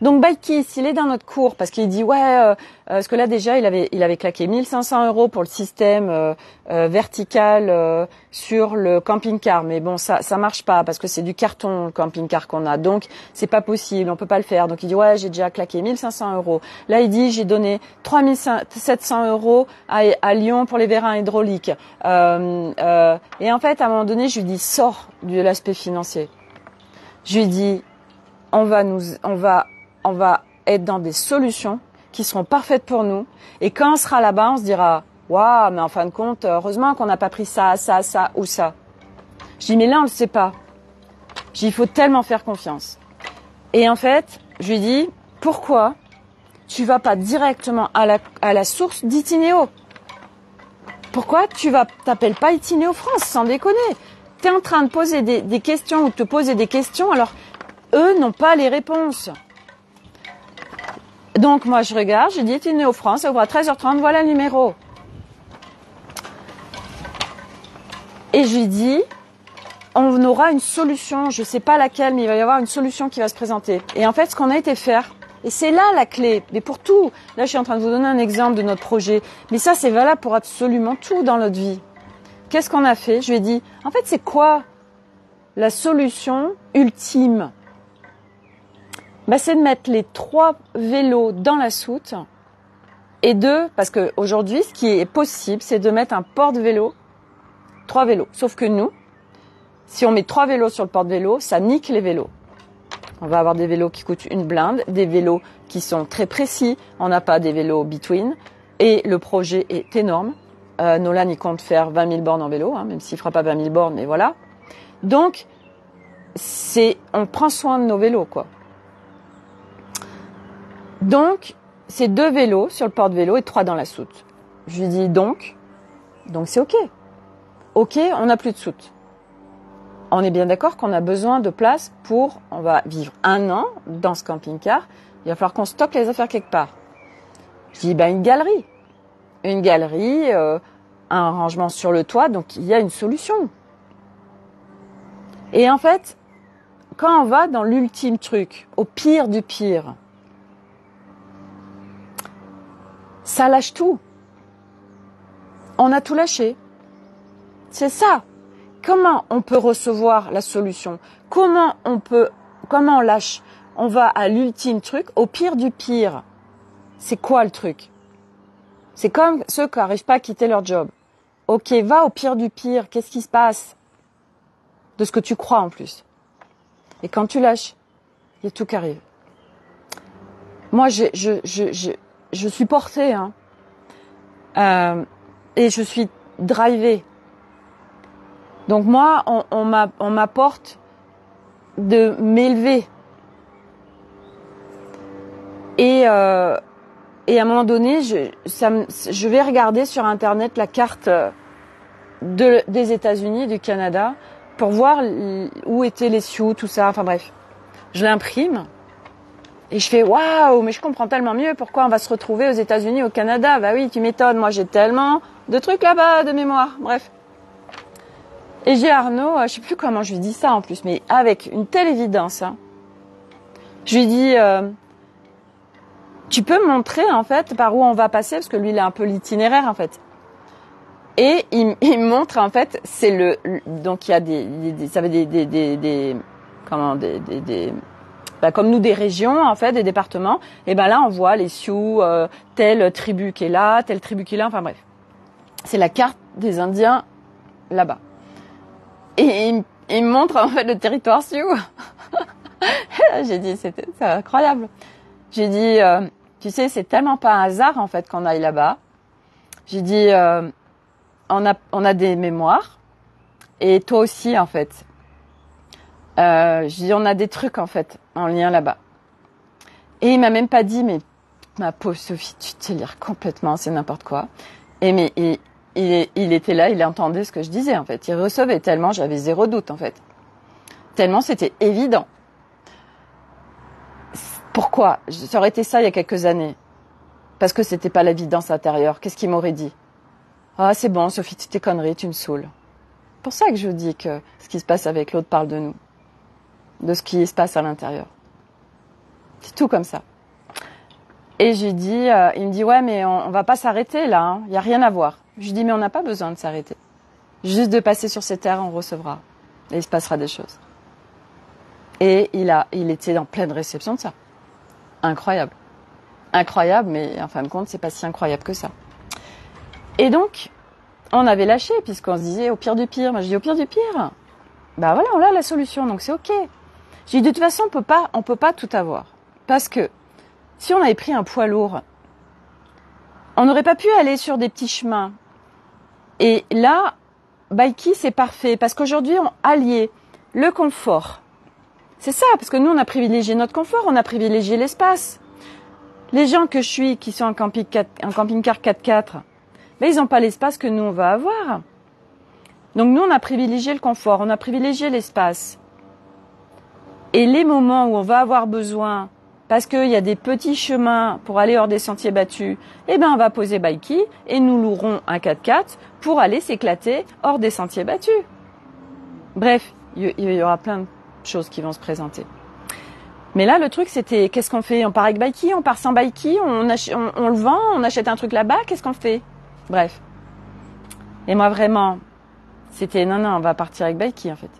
Donc Bikey, s'il est dans notre cours, parce qu'il dit parce que là déjà il avait claqué 1 500 € pour le système vertical sur le camping-car, mais bon ça marche pas parce que c'est du carton le camping-car qu'on a, donc c'est pas possible, on peut pas le faire. Donc il dit j'ai déjà claqué 1 500 €. Là il dit j'ai donné 3 700 € à Lyon pour les vérins hydrauliques. Et en fait à un moment donné je lui dis sors de l'aspect financier. Je lui dis on va être dans des solutions qui seront parfaites pour nous. Et quand on sera là-bas, on se dira « Waouh, mais en fin de compte, heureusement qu'on n'a pas pris ça ou ça. » Je dis « Mais là, on le sait pas. » Je dis « Il faut tellement faire confiance. » Et en fait, je lui dis « Pourquoi tu vas pas directement à la source d'Itinéo ? Pourquoi tu t'appelles pas Itinéo France, sans déconner ? Tu es en train de poser des questions ou de te poser des questions, alors eux n'ont pas les réponses. » Donc, moi, je regarde, je dis, Itinéo France, ça ouvre à 13h30, voilà le numéro. Et je lui dis, on aura une solution, je ne sais pas laquelle, mais il va y avoir une solution qui va se présenter. Et en fait, ce qu'on a été faire, et c'est là la clé, mais pour tout, là, je suis en train de vous donner un exemple de notre projet, mais ça, c'est valable pour absolument tout dans notre vie. Qu'est-ce qu'on a fait ? Je lui ai dit, en fait, c'est quoi la solution ultime ? C'est de mettre les 3 vélos dans la soute et parce que aujourd'hui, ce qui est possible, c'est de mettre un porte-vélo, 3 vélos. Sauf que nous, si on met 3 vélos sur le porte-vélo, ça nique les vélos. On va avoir des vélos qui coûtent une blinde, des vélos qui sont très précis, on n'a pas des vélos between et le projet est énorme. Nolan, il compte faire 20 000 bornes en vélo, même s'il ne fera pas 20 000 bornes, mais voilà. Donc, on prend soin de nos vélos, quoi. Donc, c'est 2 vélos sur le porte-vélo et 3 dans la soute. Je lui dis donc c'est OK. OK, on n'a plus de soute. On est bien d'accord qu'on a besoin de place on va vivre 1 an dans ce camping-car. Il va falloir qu'on stocke les affaires quelque part. Je dis, une galerie. Une galerie, un rangement sur le toit, donc il y a une solution. Et en fait, quand on va dans l'ultime truc, au pire du pire, ça lâche tout. On a tout lâché. C'est ça. Comment on peut recevoir la solution ? Comment on lâche ? On va à l'ultime truc, au pire du pire. C'est quoi le truc ? C'est comme ceux qui n'arrivent pas à quitter leur job. Ok, va au pire du pire. Qu'est-ce qui se passe ? De ce que tu crois en plus. Et quand tu lâches, il y a tout qui arrive. Moi, je suis portée, et je suis drivée. Donc moi, on m'apporte de m'élever. Et à un moment donné, je vais regarder sur Internet la carte des États-Unis, du Canada, pour voir où étaient les Sioux, tout ça. Enfin bref, je l'imprime. Et je fais waouh, mais je comprends tellement mieux pourquoi on va se retrouver aux États-Unis, au Canada. Bah oui, tu m'étonnes, moi j'ai tellement de trucs là-bas de mémoire. Bref. Et j'ai Arnaud, je sais plus comment je lui dis ça en plus, mais avec une telle évidence. Hein. Je lui dis, tu peux me montrer en fait par où on va passer, parce que lui il a un peu l'itinéraire en fait. Et il me montre en fait, c'est donc il y a comme nous des régions en fait, des départements. Et ben là on voit les Sioux, telle tribu qui est là, telle tribu qui est là, enfin bref. C'est la carte des Indiens là-bas. Et il me montre en fait le territoire Sioux. J'ai dit c'est incroyable. J'ai dit tu sais c'est tellement pas un hasard en fait qu'on aille là-bas. J'ai dit on a des mémoires et toi aussi en fait. Je dis on a des trucs en fait en lien là-bas. Et il m'a même pas dit mais ma pauvre Sophie tu te lire complètement c'est n'importe quoi. Et mais il était là, il entendait ce que je disais en fait. Il recevait tellement j'avais zéro doute en fait. Tellement c'était évident. Pourquoi? Ça aurait été ça il y a quelques années. Parce que c'était pas l'évidence intérieure. Qu'est-ce qu'il m'aurait dit? Ah, c'est bon, Sophie, tu tes conneries, tu me saoules. C'est pour ça que je dis que ce qui se passe avec l'autre parle de nous. De ce qui se passe à l'intérieur. C'est tout comme ça. Et j'ai dit, il me dit, ouais, mais on va pas s'arrêter là, hein. Il y a rien à voir. Je lui dis, mais on n'a pas besoin de s'arrêter. Juste de passer sur ces terres, on recevra. Et il se passera des choses. Et il était en pleine réception de ça. Incroyable. Incroyable, mais en fin de compte, c'est pas si incroyable que ça. Et donc, on avait lâché, puisqu'on se disait au pire du pire. Moi, je dis au pire du pire. Bah voilà, on a la solution, donc c'est ok. Je dis de toute façon, on peut pas tout avoir. Parce que, si on avait pris un poids lourd, on n'aurait pas pu aller sur des petits chemins. Et là, Baïki, c'est parfait, parce qu'aujourd'hui, on alliait le confort. C'est ça, parce que nous, on a privilégié notre confort, on a privilégié l'espace. Les gens que je suis, qui sont en camping-car 4x4, ben, ils n'ont pas l'espace que nous, on va avoir. Donc nous, on a privilégié le confort, on a privilégié l'espace. Et les moments où on va avoir besoin, parce qu'il y a des petits chemins pour aller hors des sentiers battus, eh ben on va poser Baïki et nous louerons un 4x4 pour aller s'éclater hors des sentiers battus. Bref, il y aura plein de choses qui vont se présenter. Mais là, le truc, c'était, qu'est-ce qu'on fait? On part avec Baïki, on part sans Baïki, on le vend, on achète un truc là-bas, qu'est-ce qu'on fait? Bref. Et moi, vraiment, c'était, non, on va partir avec Baïki, en fait.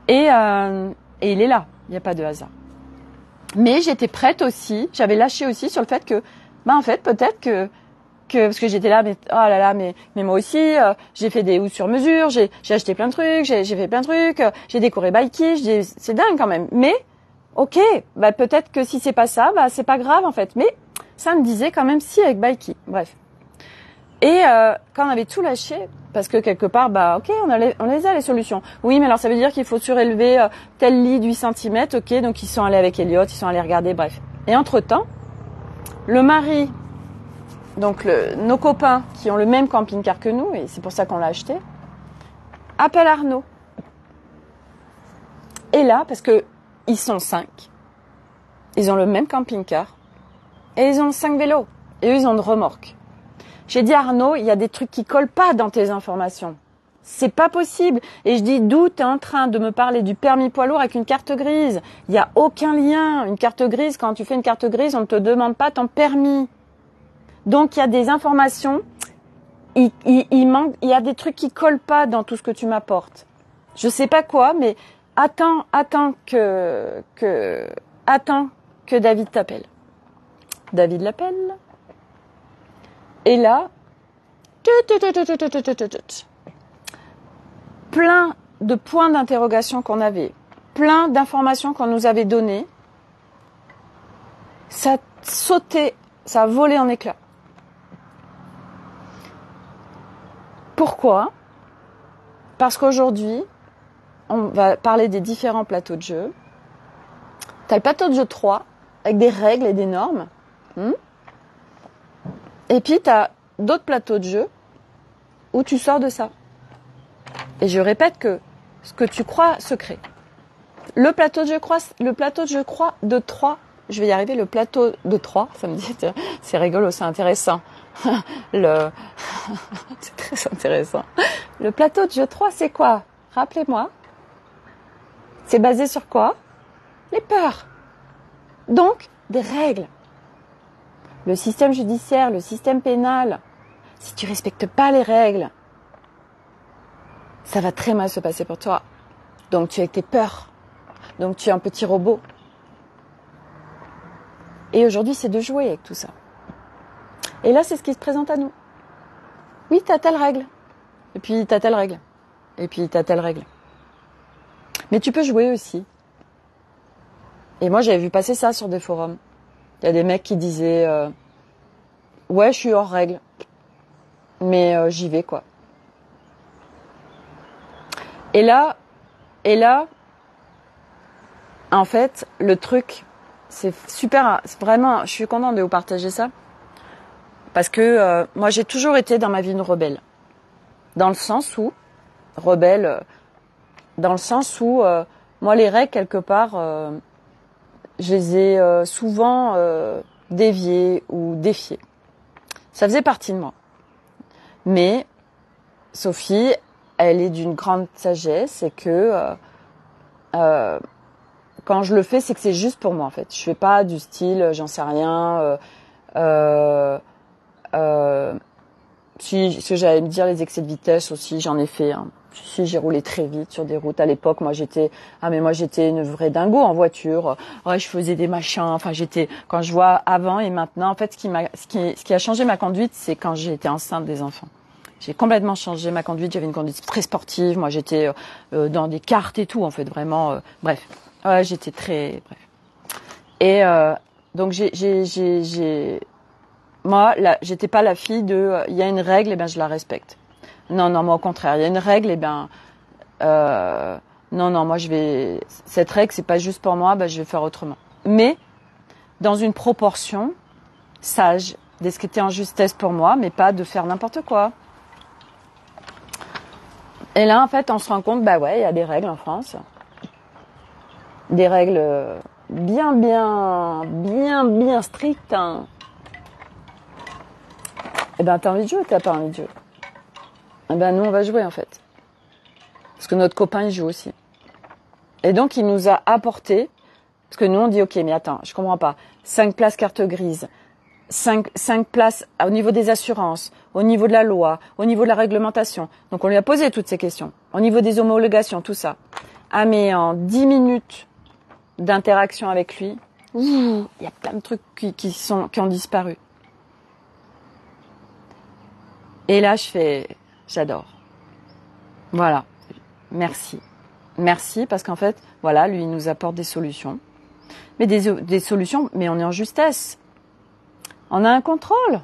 Et il est là, il n'y a pas de hasard. Mais j'étais prête aussi, j'avais lâché aussi sur le fait que, en fait, peut-être que parce que j'étais là, mais oh là là, mais moi aussi, j'ai fait des sur mesure, j'ai acheté plein de trucs, j'ai fait plein de trucs, j'ai décoré Baïki, c'est dingue quand même. Mais ok, bah peut-être que si c'est pas ça, bah c'est pas grave en fait. Mais ça me disait quand même si avec Baïki. Bref. Et quand on avait tout lâché, parce que quelque part, bah ok, on les a les solutions. Oui, mais alors ça veut dire qu'il faut surélever tel lit de 8 cm, ok, donc ils sont allés avec Elliot, ils sont allés regarder, bref. Et entre-temps, le mari, donc nos copains qui ont le même camping-car que nous, et c'est pour ça qu'on l'a acheté, appellent Arnaud. Et là, parce que ils sont 5, ils ont le même camping-car, et ils ont 5 vélos, et eux ils ont une remorque. J'ai dit Arnaud, il y a des trucs qui collent pas dans tes informations. C'est pas possible. Et je dis, d'où t'es en train de me parler du permis poids lourd avec une carte grise? Il y a aucun lien. Une carte grise, quand tu fais une carte grise, on ne te demande pas ton permis. Donc il y a des informations, il y a des trucs qui collent pas dans tout ce que tu m'apportes. Je sais pas quoi, mais attends que David t'appelle. David l'appelle. Et là, plein de points d'interrogation qu'on avait, plein d'informations qu'on nous avait données, ça sautait, ça a volé en éclats. Pourquoi? Parce qu'aujourd'hui, on va parler des différents plateaux de jeu. T'as le plateau de jeu 3, avec des règles et des normes. Et puis, tu as d'autres plateaux de jeu où tu sors de ça. Et je répète que ce que tu crois se crée. Le plateau de jeu de 3, je vais y arriver, le plateau de 3, ça me dit, c'est rigolo, c'est intéressant. C'est très intéressant. Le plateau de jeu 3, c'est quoi? Rappelez-moi. C'est basé sur quoi? Les peurs. Donc, des règles. Le système judiciaire, le système pénal, si tu respectes pas les règles, ça va très mal se passer pour toi. Donc tu es avec tes peurs. Donc tu es un petit robot. Et aujourd'hui, c'est de jouer avec tout ça. Et là, c'est ce qui se présente à nous. Oui, t'as telle règle. Et puis t'as telle règle. Et puis t'as telle règle. Mais tu peux jouer aussi. Et moi, j'avais vu passer ça sur des forums. Il y a des mecs qui disaient ouais, je suis hors règle. Mais j'y vais, quoi. Et là, en fait, le truc, c'est super, c'est vraiment, je suis contente de vous partager ça. Parce que moi, j'ai toujours été dans ma vie une rebelle. Dans le sens où, moi, les règles, quelque part, je les ai souvent déviées ou défiées. Ça faisait partie de moi. Mais Sophie, elle est d'une grande sagesse et que quand je le fais, c'est que c'est juste pour moi, en fait. Je fais pas du style, j'en sais rien. Si ce que j'allais me dire, les excès de vitesse aussi, j'en ai fait. Hein. Si j'ai roulé très vite sur des routes à l'époque, moi j'étais une vraie dingo en voiture. Ouais, je faisais des machins. Enfin, quand je vois avant et maintenant, en fait, ce qui a changé ma conduite, c'est quand j'ai été enceinte des enfants. J'ai complètement changé ma conduite. J'avais une conduite très sportive. Moi, j'étais dans des karts et tout, en fait, vraiment. Bref, ouais, j'étais très bref. Et donc moi, là, j'étais pas la fille de. Il y a une règle, et ben je la respecte. Non, moi au contraire, il y a une règle, et ben non, moi cette règle, c'est pas juste pour moi, ben je vais faire autrement. Mais dans une proportion sage, de ce qui était en justesse pour moi, mais pas de faire n'importe quoi. Et là, en fait, on se rend compte, bah ouais, il y a des règles en France. Des règles bien strictes. Hein. Eh ben, t'as envie de jouer ou t'as pas envie de jouer? Eh ben, nous, on va jouer, en fait. Parce que notre copain, il joue aussi. Et donc, il nous a apporté, parce que nous, on dit, ok, mais attends, je comprends pas. 5 places carte grise. 5 places au niveau des assurances, au niveau de la loi, au niveau de la réglementation. Donc on lui a posé toutes ces questions. Au niveau des homologations, tout ça. Ah mais en 10 minutes d'interaction avec lui, il y a plein de trucs qui ont disparu. Et là j'adore. Voilà. Merci parce qu'en fait, voilà, lui il nous apporte des solutions. Mais des solutions, mais on est en justesse. On a un contrôle.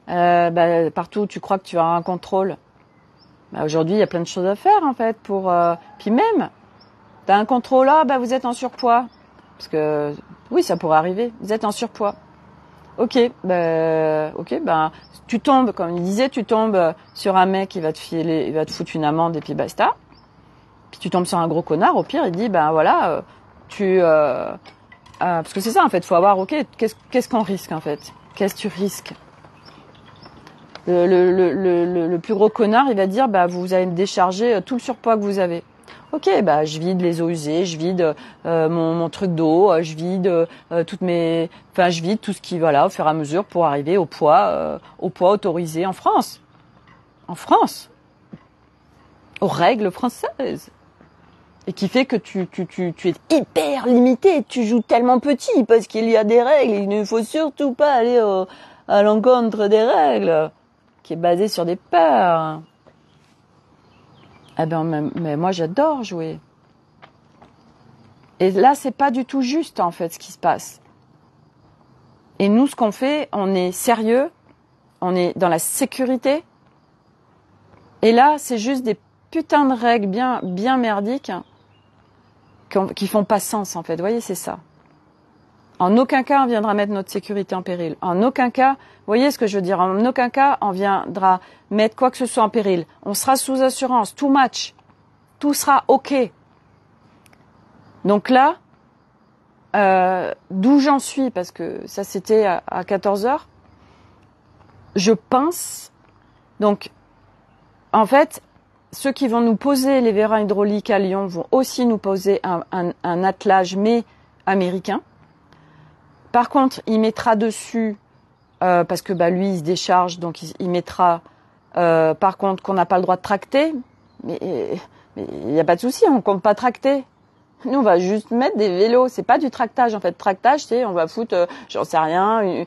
Partout où tu crois que tu as un contrôle. Aujourd'hui, il y a plein de choses à faire, en fait, puis même, tu as un contrôle, vous êtes en surpoids. Parce que, oui, ça pourrait arriver. Vous êtes en surpoids. Ok, tu tombes, comme il disait, tu tombes sur un mec qui va il va te foutre une amende et puis basta. Puis tu tombes sur un gros connard, au pire, il dit, parce que c'est ça, en fait, faut avoir, ok, qu'est-ce qu'on risque, en fait? Qu'est-ce que tu risques? Le plus gros connard, il va dire, vous allez me décharger tout le surpoids que vous avez. Ok, je vide les eaux usées, je vide mon truc d'eau, je vide je vide tout ce qui, voilà, au fur et à mesure pour arriver au poids autorisé en France. En France. Aux règles françaises. Et qui fait que tu es hyper limité, tu joues tellement petit parce qu'il y a des règles, il ne faut surtout pas aller à l'encontre des règles, qui est basée sur des peurs. Mais moi j'adore jouer. Et là c'est pas du tout juste en fait ce qui se passe. Et nous ce qu'on fait, on est sérieux, on est dans la sécurité. Et là c'est juste des putains de règles bien merdiques qui font pas sens en fait. Vous voyez, c'est ça. En aucun cas on viendra mettre notre sécurité en péril. En aucun cas, vous voyez ce que je veux dire, en aucun cas on viendra mettre quoi que ce soit en péril. On sera sous assurance, tout match. Tout sera ok. Donc là, d'où j'en suis, parce que ça c'était à 14h, je pense, donc en fait, ceux qui vont nous poser les vérins hydrauliques à Lyon vont aussi nous poser un attelage, mais américain. Par contre, il mettra dessus, parce que lui, il se décharge, donc il mettra, par contre, qu'on n'a pas le droit de tracter. Mais il n'y a pas de souci, on compte pas tracter. Nous, on va juste mettre des vélos. C'est pas du tractage, en fait. Tractage, c'est on va foutre, j'en sais rien,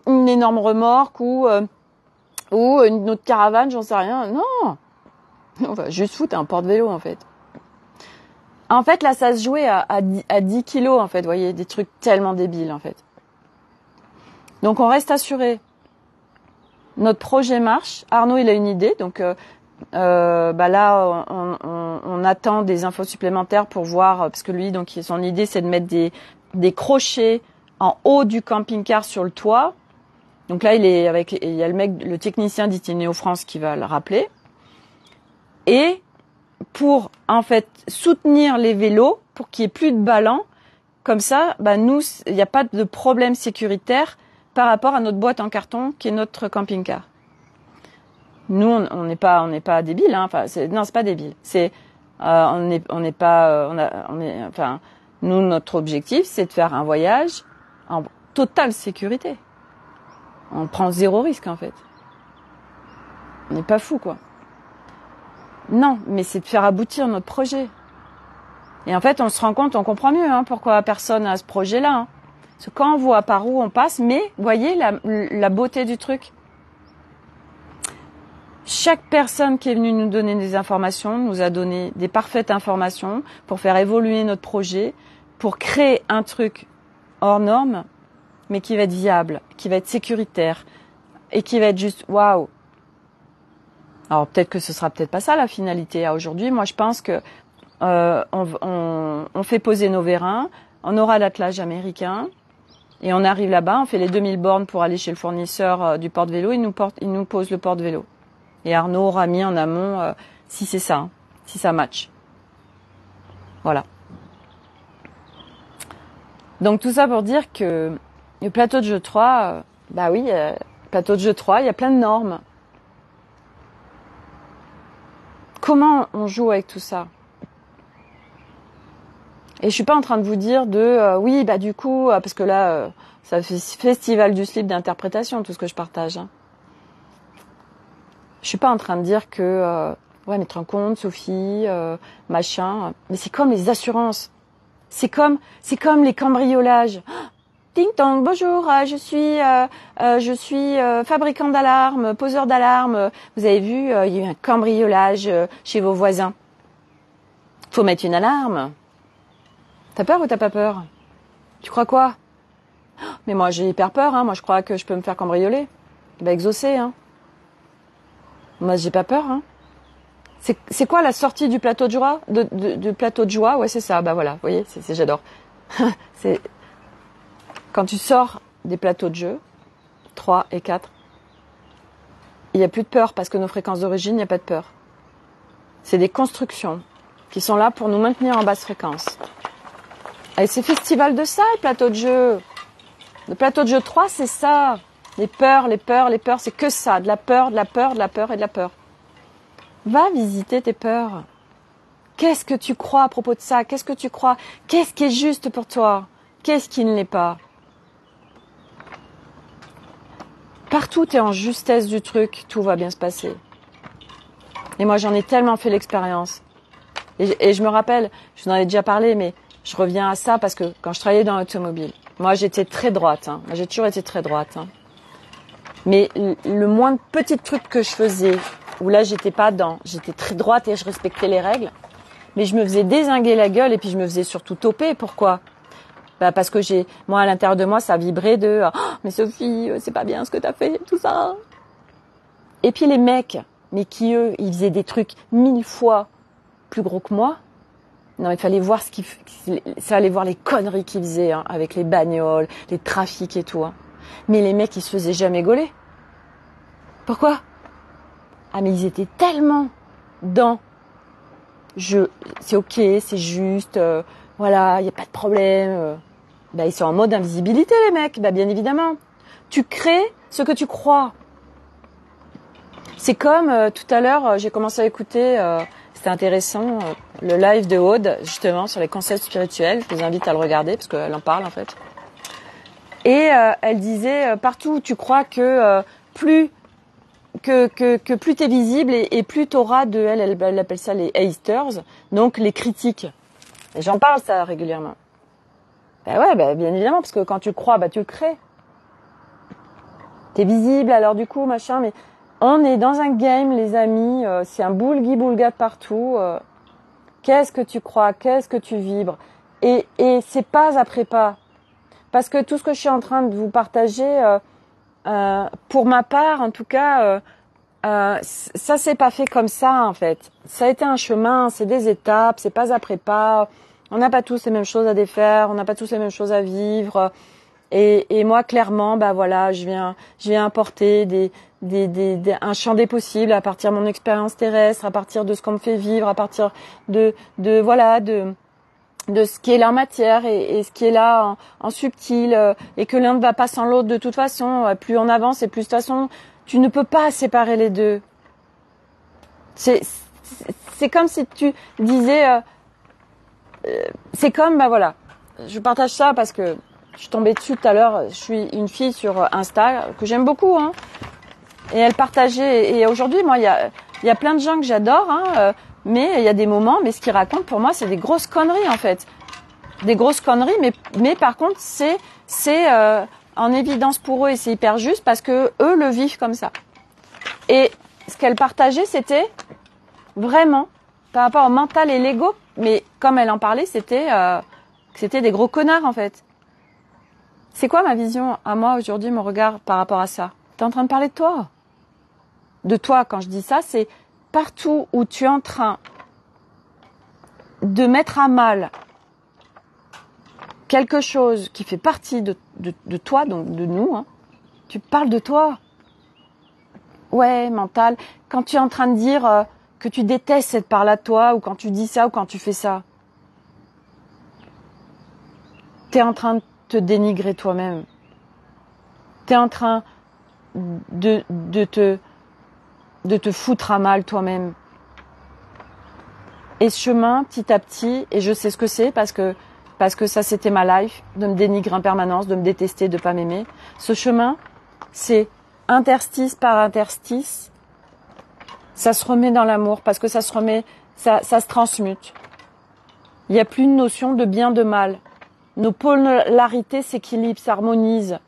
une énorme remorque ou une autre caravane, j'en sais rien. Non, on va juste foutre un porte-vélo, en fait. En fait, là, ça se jouait à 10 kilos, en fait. Vous voyez, des trucs tellement débiles, en fait. Donc, on reste assuré. Notre projet marche. Arnaud, il a une idée. Donc, là, on attend des infos supplémentaires pour voir, parce que lui, donc, son idée, c'est de mettre des crochets en haut du camping-car sur le toit. Donc là, il y a le technicien d'Itinéo France qui va le rappeler. Et pour, en fait, soutenir les vélos, pour qu'il n'y ait plus de ballons, comme ça, nous, il n'y a pas de problème sécuritaire par rapport à notre boîte en carton qui est notre camping-car. Nous, on n'est pas débile, hein. Enfin, non, c'est pas débile. Nous, notre objectif, c'est de faire un voyage en totale sécurité. On prend 0 risque, en fait. On n'est pas fou, quoi. Non, mais c'est de faire aboutir notre projet. Et en fait, on se rend compte, on comprend mieux, pourquoi personne n'a ce projet-là. Hein. Parce que quand on voit par où on passe, mais, voyez la beauté du truc. Chaque personne qui est venue nous donner des informations nous a donné des parfaites informations pour faire évoluer notre projet, pour créer un truc hors norme, mais qui va être viable, qui va être sécuritaire et qui va être juste waouh. Alors peut-être que ce sera peut-être pas ça la finalité. Aujourd'hui, moi je pense que on fait poser nos vérins, on aura l'attelage américain et on arrive là-bas, on fait les 2000 bornes pour aller chez le fournisseur du porte-vélo, il nous pose le porte-vélo. Et Arnaud aura mis en amont si c'est ça, si ça match. Voilà. Donc tout ça pour dire que le plateau de jeu 3, plateau de jeu 3, il y a plein de normes. Comment on joue avec tout ça? Et je suis pas en train de vous dire du coup, parce que là, ça fait festival du slip d'interprétation, tout ce que je partage. Hein. Je suis pas en train de dire que, mais te rends compte, Sophie, machin. Mais c'est comme les assurances. C'est comme les cambriolages. Ding dong, bonjour, je suis fabricant d'alarmes, poseur d'alarmes. Vous avez vu, il y a eu un cambriolage chez vos voisins. Faut mettre une alarme. T'as peur ou t'as pas peur? Tu crois quoi? Mais moi j'ai hyper peur, moi je crois que je peux me faire cambrioler. Exaucer, Moi j'ai pas peur, C'est quoi la sortie du plateau de joie, du plateau de joie? Ouais, c'est ça. Voilà, vous voyez, j'adore. C'est quand tu sors des plateaux de jeu 3 et 4, il n'y a plus de peur parce que nos fréquences d'origine, il n'y a pas de peur. C'est des constructions qui sont là pour nous maintenir en basse fréquence. Et c'est festival de ça, le plateau de jeu. Le plateau de jeu 3, c'est ça. Les peurs, c'est que ça. De la peur et de la peur. Va visiter tes peurs. Qu'est-ce que tu crois à propos de ça? Qu'est-ce que tu crois? Qu'est-ce qui est juste pour toi? Qu'est-ce qui ne l'est pas? Partout, tu es en justesse du truc, tout va bien se passer. Et moi, j'en ai tellement fait l'expérience. Et je me rappelle, je vous en ai déjà parlé, mais je reviens à ça parce que quand je travaillais dans l'automobile, moi, j'étais très droite. Moi, j'ai toujours été très droite. Mais le moins petit truc que je faisais, où là, j'étais très droite et je respectais les règles, mais je me faisais dézinguer la gueule et puis je me faisais surtout toper. Pourquoi? Parce que moi, à l'intérieur de moi, ça vibrait de « Oh, mais Sophie, c'est pas bien ce que t'as fait, tout ça. » Et puis les mecs, mais qui eux, ils faisaient des trucs 1000 fois plus gros que moi. Non, il fallait voir voir les conneries qu'ils faisaient, avec les bagnoles, les trafics et tout. Mais les mecs, ils se faisaient jamais gauler. Pourquoi? Ah, mais ils étaient tellement dans c'est ok, c'est juste, voilà, il n'y a pas de problème. Ils sont en mode invisibilité, les mecs, bien évidemment. Tu crées ce que tu crois. C'est comme tout à l'heure, j'ai commencé à écouter, c'était intéressant, le live de Aude, justement, sur les concepts spirituels. Je vous invite à le regarder, parce qu'elle en parle, en fait. Et elle disait, partout où tu crois que plus t'es visible et plus t'auras de, elle appelle ça les haters, donc les critiques. Et j'en parle ça régulièrement. Ben ouais, bien évidemment, parce que quand tu crois, tu le crées. T'es visible, alors du coup, machin, mais on est dans un game, les amis, c'est un boulgui-boulga de partout. Qu'est-ce que tu crois, qu'est-ce que tu vibres, et c'est pas après pas. Parce que tout ce que je suis en train de vous partager, pour ma part, en tout cas, ça s'est pas fait comme ça, en fait. Ça a été un chemin, c'est des étapes, c'est pas après pas. On n'a pas tous les mêmes choses à défaire, on n'a pas tous les mêmes choses à vivre. Et moi, clairement, voilà, je viens apporter un champ des possibles à partir de mon expérience terrestre, à partir de ce qu'on me fait vivre, à partir de ce qui est là en matière et ce qui est là en subtil, et que l'un ne va pas sans l'autre de toute façon. Plus on avance et plus de toute façon, tu ne peux pas séparer les deux. C'est comme si tu disais, c'est comme, voilà, je partage ça parce que je suis tombée dessus tout à l'heure. Je suis une fille sur Insta que j'aime beaucoup, hein, et elle partageait. Et aujourd'hui, moi, il y a plein de gens que j'adore, hein, mais il y a des moments, mais ce qu'ils racontent pour moi, c'est des grosses conneries en fait, des grosses conneries. Mais par contre, c'est en évidence pour eux et c'est hyper juste parce que eux le vivent comme ça. Et ce qu'elle partageait, c'était vraiment par rapport au mental et l'ego. Mais comme elle en parlait, c'était des gros connards en fait. C'est quoi ma vision à moi aujourd'hui, mon regard par rapport à ça? T'es en train de parler de toi. De toi, quand je dis ça, c'est partout où tu es en train de mettre à mal quelque chose qui fait partie de toi, donc de nous, hein, tu parles de toi. Ouais, mental. Quand tu es en train de dire que tu détestes cette part-là de toi, ou quand tu dis ça, ou quand tu fais ça, t'es en train de te dénigrer toi-même. T'es en train de te foutre à mal toi-même. Et ce chemin, petit à petit, et je sais ce que c'est parce que ça c'était ma life, de me dénigrer en permanence, de me détester, de pas m'aimer. Ce chemin, c'est interstice par interstice, ça se remet dans l'amour parce que ça se remet, ça se transmute. Il n'y a plus une notion de bien, de mal. Nos polarités s'équilibrent, s'harmonisent.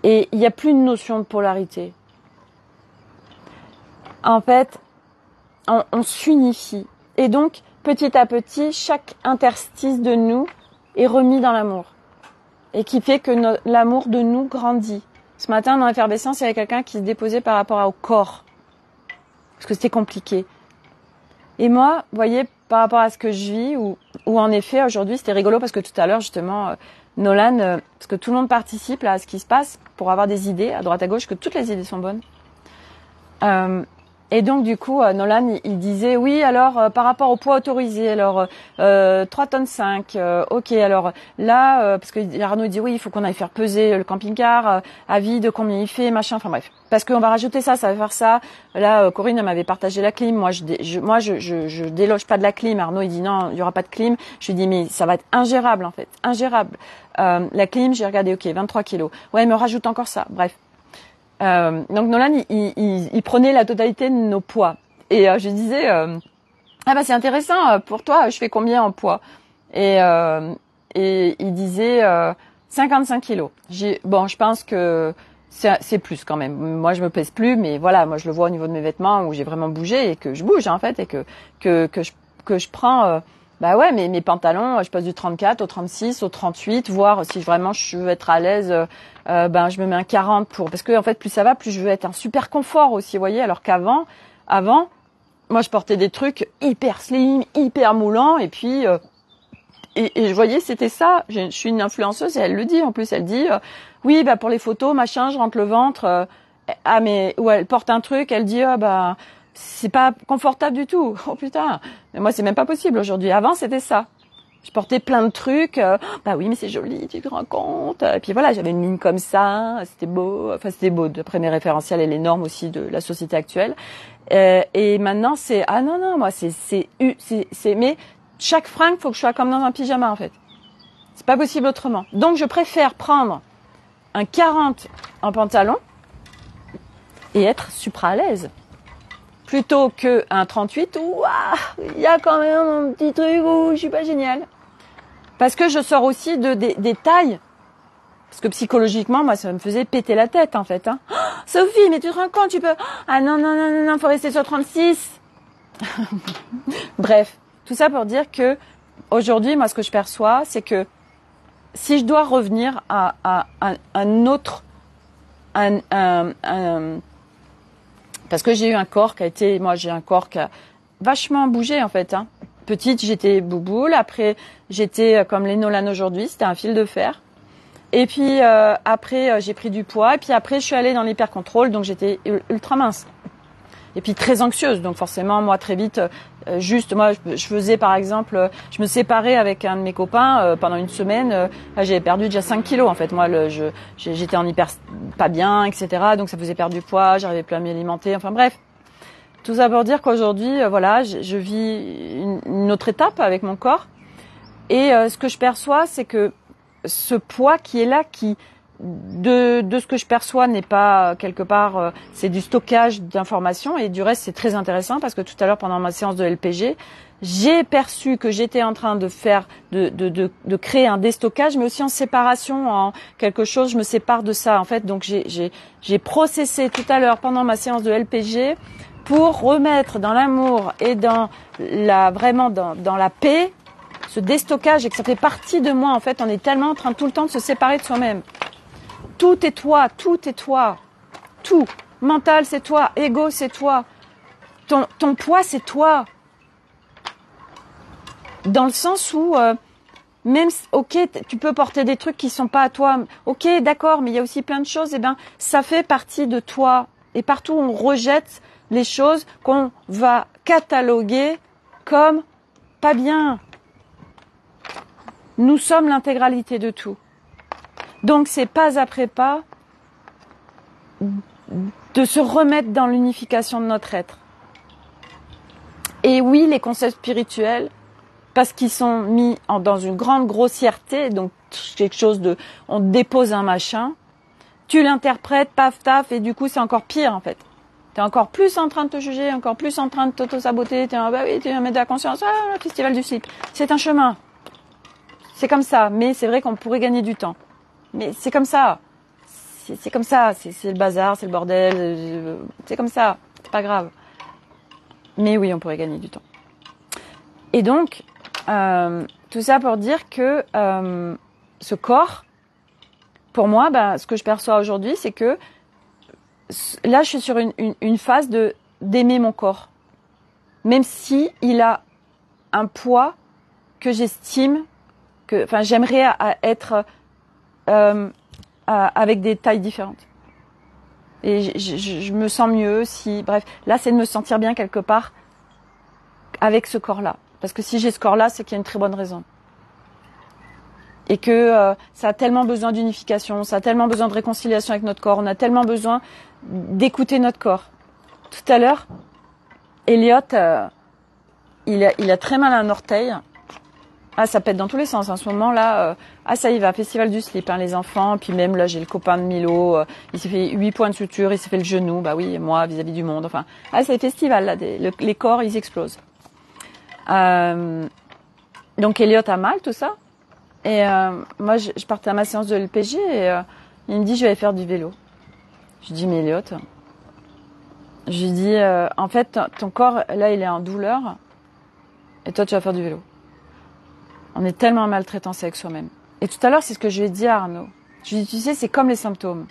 Et il n'y a plus une notion de polarité. En fait, on s'unifie. Et donc, petit à petit, chaque interstice de nous est remis dans l'amour. Et qui fait que l'amour de nous grandit. Ce matin, dans l'effervescence, il y avait quelqu'un qui se déposait par rapport au corps. Parce que c'était compliqué. Et moi, vous voyez, par rapport à ce que je vis, ou en effet, aujourd'hui, c'était rigolo parce que tout à l'heure, justement, Nolan, parce que tout le monde participe là, à ce qui se passe pour avoir des idées à droite à gauche, que toutes les idées sont bonnes. Et donc du coup, Nolan, il disait oui, alors par rapport au poids autorisé, alors 3 tonnes 5, ok, alors là, parce que Arnaud dit oui, il faut qu'on aille faire peser le camping-car à vide, combien il fait, machin, enfin bref. Parce qu'on va rajouter ça, ça va faire ça. Là, Corinne, elle m'avait partagé la clim. Moi, je déloge pas de la clim. Arnaud, il dit non, il y aura pas de clim. Je lui dis mais ça va être ingérable en fait, ingérable. La clim, j'ai regardé, ok, 23 kilos. Ouais, mais on rajoute encore ça. Bref. Donc Nolan, il prenait la totalité de nos poids. Et je disais, c'est intéressant, pour toi, je fais combien en poids? Et il disait 55 kilos. Je pense que c'est plus quand même. Moi, je me pèse plus, mais voilà, moi je le vois au niveau de mes vêtements où j'ai vraiment bougé et que je bouge en fait et que je prends mes pantalons, je passe du 34 au 36, au 38, voire si vraiment je veux être à l'aise, je me mets un 40 parce que en fait plus ça va, plus je veux être un super confort aussi, vous voyez, alors qu'avant, moi je portais des trucs hyper slim, hyper moulants et puis et je voyais c'était ça. Je suis une influenceuse et elle le dit en plus, elle dit oui pour les photos machin, je rentre le ventre, ou elle porte un truc, elle dit c'est pas confortable du tout. Oh putain, mais moi c'est même pas possible aujourd'hui. Avant c'était ça. Je portais plein de trucs. Bah oui, mais c'est joli, tu te rends compte. Et puis voilà, j'avais une ligne comme ça, c'était beau. Enfin, c'était beau d'après mes référentiels et les normes aussi de la société actuelle. Et maintenant, c'est ah non, moi c'est mais chaque fringue, faut que je sois comme dans un pyjama en fait. C'est pas possible autrement. Donc je préfère prendre un 40 en pantalon et être supra à l'aise. Plutôt qu'un 38 où il y a quand même un petit truc où je suis pas géniale. Parce que je sors aussi des tailles. Parce que psychologiquement, moi, ça me faisait péter la tête, en fait. Hein. Oh, Sophie, mais tu te rends compte, tu peux... Ah non, faut rester sur 36. Bref, tout ça pour dire que aujourd'hui, moi, ce que je perçois, c'est que si je dois revenir à un autre... parce que j'ai eu un corps qui a été... Moi, j'ai un corps qui a vachement bougé, en fait. Hein. Petite, j'étais bouboule. Après, j'étais comme les Nolan aujourd'hui. C'était un fil de fer. Et puis, après, j'ai pris du poids. Et puis après, je suis allée dans l'hypercontrôle. Donc, j'étais ultra mince. Et puis, très anxieuse. Donc, forcément, moi, très vite, moi, je faisais, par exemple, je me séparais avec un de mes copains pendant une semaine. J'avais perdu déjà 5 kilos, en fait. Moi, j'étais en hyper pas bien, etc. Donc, ça faisait perdre du poids. J'arrivais plus à m'alimenter. Enfin, bref. Tout ça pour dire qu'aujourd'hui, voilà, je vis une autre étape avec mon corps. Et ce que je perçois, c'est que ce poids qui est là, de ce que je perçois, n'est pas quelque part, c'est du stockage d'informations. Et du reste, c'est très intéressant parce que tout à l'heure, pendant ma séance de LPG, j'ai perçu que j'étais en train de faire, de créer un déstockage, mais aussi en séparation, en quelque chose. Je me sépare de ça, en fait. Donc, j'ai processé tout à l'heure pendant ma séance de LPG. Pour remettre dans l'amour et dans vraiment dans la paix, ce déstockage et que ça fait partie de moi en fait. On est tellement en train tout le temps de se séparer de soi-même. Tout est toi, tout est toi, tout. Mental c'est toi, ego c'est toi, ton poids c'est toi. Dans le sens où même ok, tu peux porter des trucs qui sont pas à toi. Ok, d'accord, mais il y a aussi plein de choses. Et ben, ça fait partie de toi. Et partout on rejette les choses qu'on va cataloguer comme pas bien. Nous sommes l'intégralité de tout. Donc c'est pas après pas de se remettre dans l'unification de notre être. Et oui, les concepts spirituels, parce qu'ils sont mis dans une grande grossièreté, donc quelque chose de... On dépose un machin, tu l'interprètes, paf, taf, et du coup c'est encore pire en fait. T'es encore plus en train de te juger, encore plus en train de t'auto-saboter. Bah oui, tu vas mettre de la conscience. Ah, le festival du slip. C'est un chemin. C'est comme ça. Mais c'est vrai qu'on pourrait gagner du temps. Mais c'est comme ça. C'est comme ça. C'est le bazar, c'est le bordel. C'est comme ça. C'est pas grave. Mais oui, on pourrait gagner du temps. Et donc, tout ça pour dire que ce corps, pour moi, ce que je perçois aujourd'hui, c'est que là, je suis sur une phase d'aimer mon corps. Même si il a un poids que j'estime, j'aimerais être avec des tailles différentes. Et je me sens mieux si, bref, là, c'est de me sentir bien quelque part avec ce corps-là. Parce que si j'ai ce corps-là, c'est qu'il y a une très bonne raison. Et que ça a tellement besoin d'unification, ça a tellement besoin de réconciliation avec notre corps, on a tellement besoin d'écouter notre corps. Tout à l'heure, Elliot, il a très mal à un orteil. Ah, ça pète dans tous les sens. En ce moment-là, ça y va, festival du slip, hein, les enfants. Puis même là, j'ai le copain de Milo, il s'est fait 8 points de suture, il s'est fait le genou. Bah oui, moi, vis-à-vis du monde. Enfin, c'est le festival, là, les corps, ils explosent. Donc Elliot a mal, tout ça. Et moi, je partais à ma séance de LPG et il me dit, je vais aller faire du vélo. Je dis, mais Elliot, je lui dis, en fait, ton corps, là, il est en douleur. Et toi, tu vas faire du vélo. On est tellement en maltraitance avec soi-même. Et tout à l'heure, c'est ce que je lui ai dit à Arnaud. Je lui ai dit, tu sais, c'est comme les symptômes.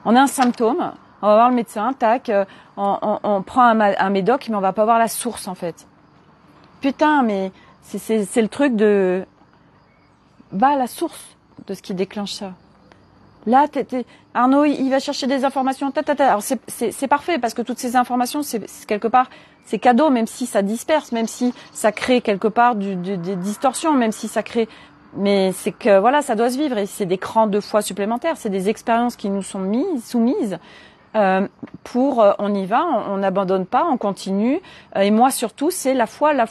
On a un symptôme, on va voir le médecin, tac, on prend un médoc, mais on va pas voir la source, en fait. Putain, mais c'est le truc de... la source de ce qui déclenche ça. Là, Arnaud, il va chercher des informations. Alors c'est parfait parce que toutes ces informations, c'est quelque part, c'est cadeau, même si ça disperse, même si ça crée quelque part des distorsions, même si ça crée. Mais c'est que voilà, ça doit se vivre et c'est des crans de foi supplémentaires, c'est des expériences qui nous sont soumises. On y va, on n'abandonne pas, on continue. Et moi surtout, c'est la foi. Moi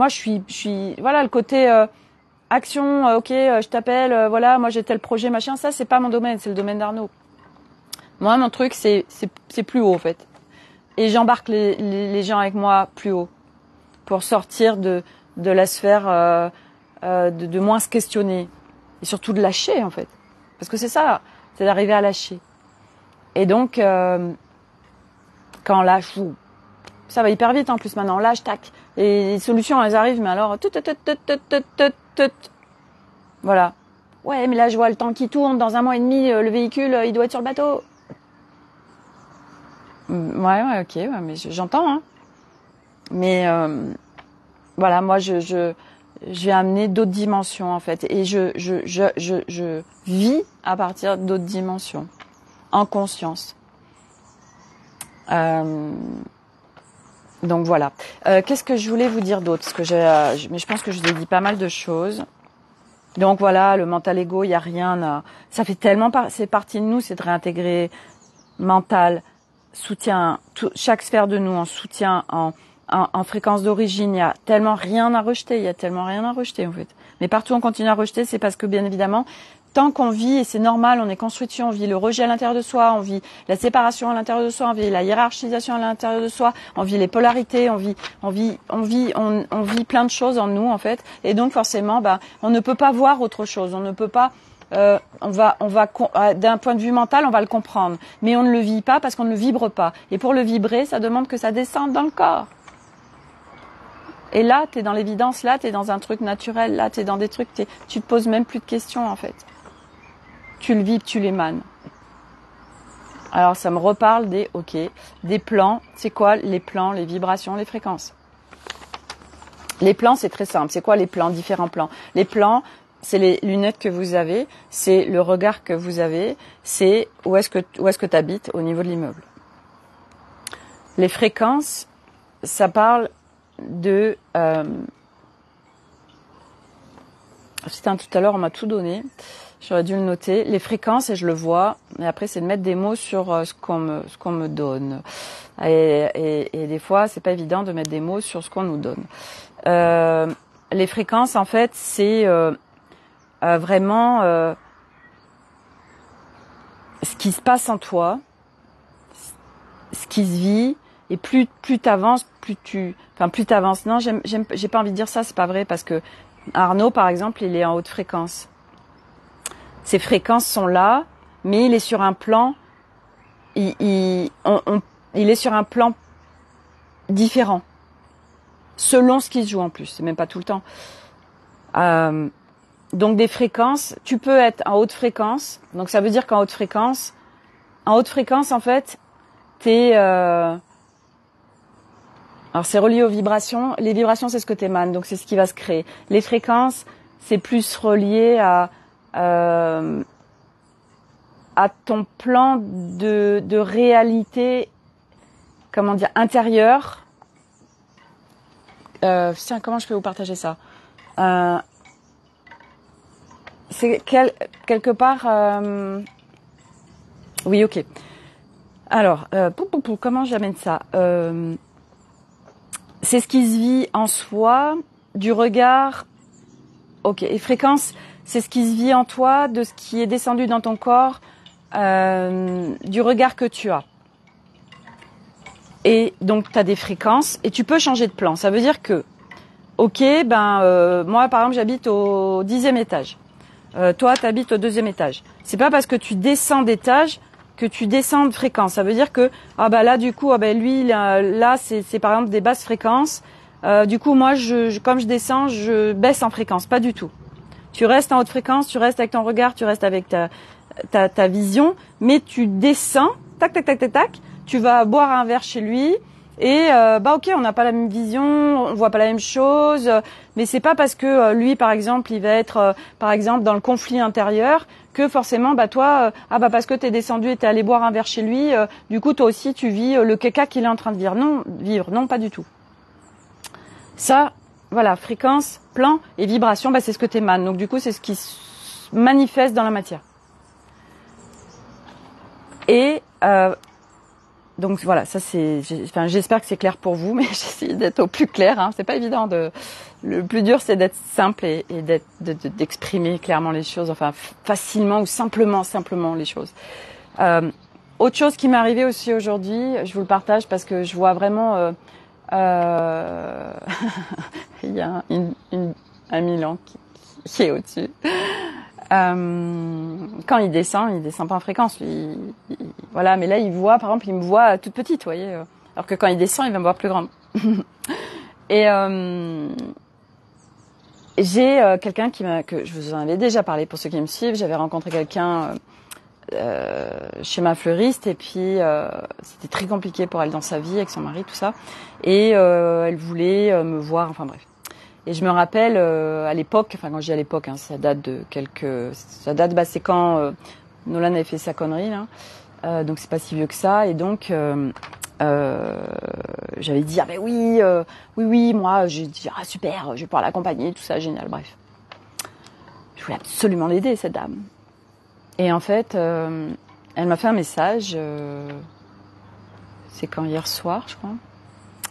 je suis voilà le côté action. Ok, je t'appelle. Voilà, moi j'ai tel projet machin. Ça c'est pas mon domaine, c'est le domaine d'Arnaud. Moi mon truc c'est plus haut en fait. Et j'embarque les gens avec moi plus haut pour sortir de la sphère de moins se questionner et surtout de lâcher en fait, parce que c'est ça. C'est d'arriver à lâcher. Et donc, quand on lâche, ça va hyper vite en plus maintenant. On lâche, tac. Et les solutions, elles arrivent, mais alors, voilà. Ouais, mais là, je vois le temps qui tourne. Dans 1 mois et demi, le véhicule, il doit être sur le bateau. Ouais, ok, ouais, mais j'entends. Hein. Mais voilà, moi, je vais amener d'autres dimensions en fait, et je vis à partir d'autres dimensions, en conscience. Donc voilà. Qu'est-ce que je voulais vous dire d'autre? Parce que mais je pense que je vous ai dit pas mal de choses. Donc voilà, le mental ego, il y a rien. Ça fait tellement c'est partie de nous, c'est de réintégrer mental, soutien, chaque sphère de nous en soutien, en fréquence d'origine. Il y a tellement rien à rejeter, en fait. Mais partout on continue à rejeter, c'est parce que bien évidemment, tant qu'on vit, et c'est normal, on est construit dessus, on vit le rejet à l'intérieur de soi, on vit la séparation à l'intérieur de soi, on vit la hiérarchisation à l'intérieur de soi, on vit les polarités, on vit plein de choses en nous en fait. Et donc forcément, on ne peut pas voir autre chose, on ne peut pas. D'un point de vue mental, on va le comprendre, mais on ne le vit pas parce qu'on ne le vibre pas. Et pour le vibrer, ça demande que ça descende dans le corps. Et là, t'es dans l'évidence, là, t'es dans un truc naturel, là, t'es dans des trucs, tu te poses même plus de questions, en fait. Tu le vibres, tu l'émanes. Alors, ça me reparle des plans. C'est quoi les plans, les vibrations, les fréquences? Les plans, c'est très simple. C'est quoi les plans, différents plans? Les plans, c'est les lunettes que vous avez, c'est le regard que vous avez, c'est où est-ce que t'habites au niveau de l'immeuble. Les fréquences, ça parle de tout à l'heure on m'a tout donné, j'aurais dû le noter, les fréquences, et je le vois, et après c'est de mettre des mots sur ce qu'on me donne, et des fois c'est pas évident de mettre des mots sur ce qu'on nous donne. Les fréquences en fait c'est vraiment ce qui se passe en toi, ce qui se vit. Et plus t'avances, plus t'avances. Non, j'ai pas envie de dire ça, c'est pas vrai, parce que Arnaud, par exemple, il est en haute fréquence. Ces fréquences sont là, mais il est sur un plan, il est sur un plan différent. Selon ce qui se joue en plus, c'est même pas tout le temps. Donc des fréquences, tu peux être en haute fréquence, donc ça veut dire qu'en haute fréquence, en fait, t'es... Alors c'est relié aux vibrations. Les vibrations, c'est ce que t'émanes, donc c'est ce qui va se créer. Les fréquences, c'est plus relié à ton plan de réalité, comment dire, intérieure. Tiens, comment je peux vous partager ça? C'est quelque part. Oui, ok. Alors, comment j'amène ça? C'est ce qui se vit en soi, du regard. Ok, et fréquence, c'est ce qui se vit en toi, de ce qui est descendu dans ton corps, du regard que tu as. Et donc, tu as des fréquences et tu peux changer de plan. Ça veut dire que, moi, par exemple, j'habite au 10e étage. Toi, tu habites au 2e étage. C'est pas parce que tu descends d'étage que tu descends de fréquence. Ça veut dire que là du coup lui là c'est par exemple des basses fréquences. Du coup moi comme je descends, je baisse en fréquence. Pas du tout. Tu restes en haute fréquence, tu restes avec ton regard, tu restes avec ta vision, mais tu descends, tac tac tac tac tac. Tu vas boire un verre chez lui Et ok, on n'a pas la même vision, on voit pas la même chose, mais c'est pas parce que lui, par exemple, il va être, par exemple, dans le conflit intérieur, que forcément, toi, parce que t'es descendu et t'es allé boire un verre chez lui, du coup, toi aussi, tu vis le caca qu'il est en train de vivre. Non, pas du tout. Ça, voilà, fréquence, plan et vibration, c'est ce que t'émanes. Donc, du coup, c'est ce qui se manifeste dans la matière. Et donc voilà, ça j'espère que c'est clair pour vous, mais j'essaie d'être au plus clair. Hein. C'est pas évident. Le plus dur, c'est d'être simple et d'exprimer clairement les choses, enfin facilement ou simplement les choses. Autre chose qui m'est arrivée aussi aujourd'hui, je vous le partage parce que je vois vraiment, il y a un Milan qui est au-dessus. Quand il descend pas en fréquence, lui. Voilà, mais là, il voit, par exemple, il me voit toute petite, vous voyez. Alors que quand il descend, il va me voir plus grande. Et j'ai quelqu'un que je vous en avais déjà parlé pour ceux qui me suivent. J'avais rencontré quelqu'un chez ma fleuriste et puis c'était très compliqué pour elle dans sa vie avec son mari, tout ça. Et elle voulait me voir, enfin bref. Et je me rappelle à l'époque, enfin quand je dis à l'époque, ça date, c'est quand Nolan avait fait sa connerie là, donc c'est pas si vieux que ça. Et donc j'avais dit oui, moi j'ai dit super, je vais pouvoir l'accompagner, tout ça, génial, bref. Je voulais absolument l'aider cette dame. Et en fait, elle m'a fait un message, c'est quand hier soir, je crois.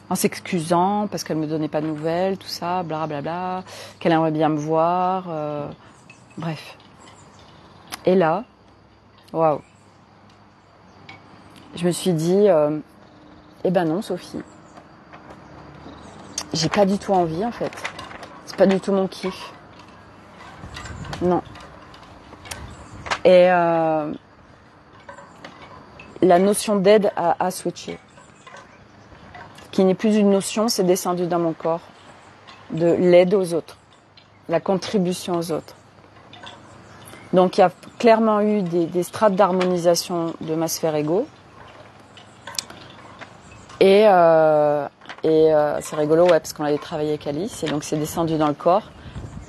En s'excusant parce qu'elle me donnait pas de nouvelles, tout ça, blablabla, qu'elle aimerait bien me voir, bref. Et là, waouh, je me suis dit, non Sophie, j'ai pas du tout envie en fait, c'est pas du tout mon kiff, non. Et la notion d'aide a switché. Qui n'est plus une notion, c'est descendu dans mon corps, de l'aide aux autres, la contribution aux autres. Donc il y a clairement eu des strates d'harmonisation de ma sphère égo. Et c'est rigolo, parce qu'on avait travaillé avec Alice, et donc c'est descendu dans le corps.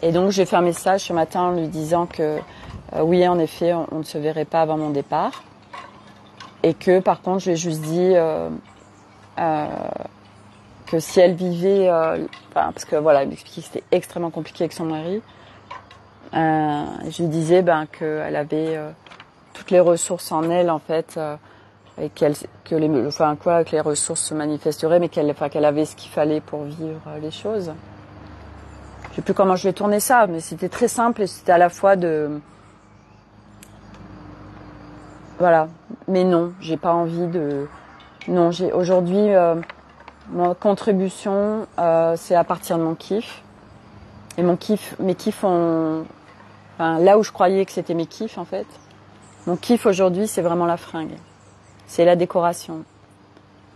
Et donc j'ai fait un message ce matin en lui disant que oui, en effet, on ne se verrait pas avant mon départ. Et que par contre, je lui ai juste dit que si elle vivait, parce que voilà, elle m'expliquait que c'était extrêmement compliqué avec son mari, je lui disais qu'elle avait toutes les ressources en elle en fait, et que les ressources se manifesteraient, mais qu'elle avait ce qu'il fallait pour vivre les choses. Je sais plus comment je vais tourner ça, mais c'était très simple et c'était à la fois voilà. Mais non, j'ai pas envie de. Non, j'ai aujourd'hui. Ma contribution, c'est à partir de mon kiff. Et mes kiffs là où je croyais que c'était mes kiffs, en fait. Mon kiff aujourd'hui, c'est vraiment la fringue. C'est la décoration.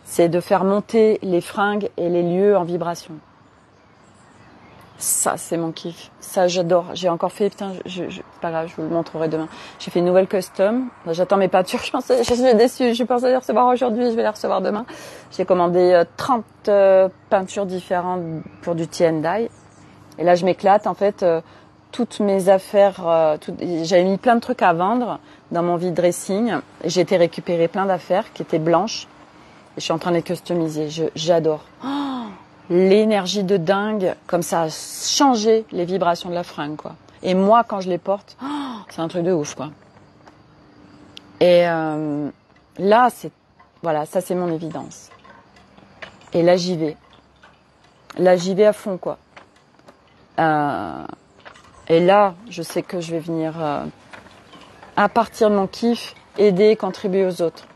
C'est de faire monter les fringues et les lieux en vibration. Ça, c'est mon kiff. Ça, j'adore. J'ai encore fait, c'est pas grave, je vous le montrerai demain. J'ai fait une nouvelle custom. J'attends mes peintures. Je suis déçue. Je pensais les recevoir aujourd'hui. Je vais les recevoir demain. J'ai commandé 30 peintures différentes pour du tie-and-dye. Et là, je m'éclate. En fait, toutes mes affaires, j'avais mis plein de trucs à vendre dans mon vide dressing. J'ai été récupérer plein d'affaires qui étaient blanches. Et je suis en train de les customiser. J'adore. L'énergie de dingue, comme ça a changé les vibrations de la fringue, quoi. Et moi, quand je les porte, c'est un truc de ouf, quoi. Et là, ça c'est mon évidence. Et là, j'y vais. Là, j'y vais à fond, quoi. Et là, je sais que je vais venir, à partir de mon kiff, aider, contribuer aux autres.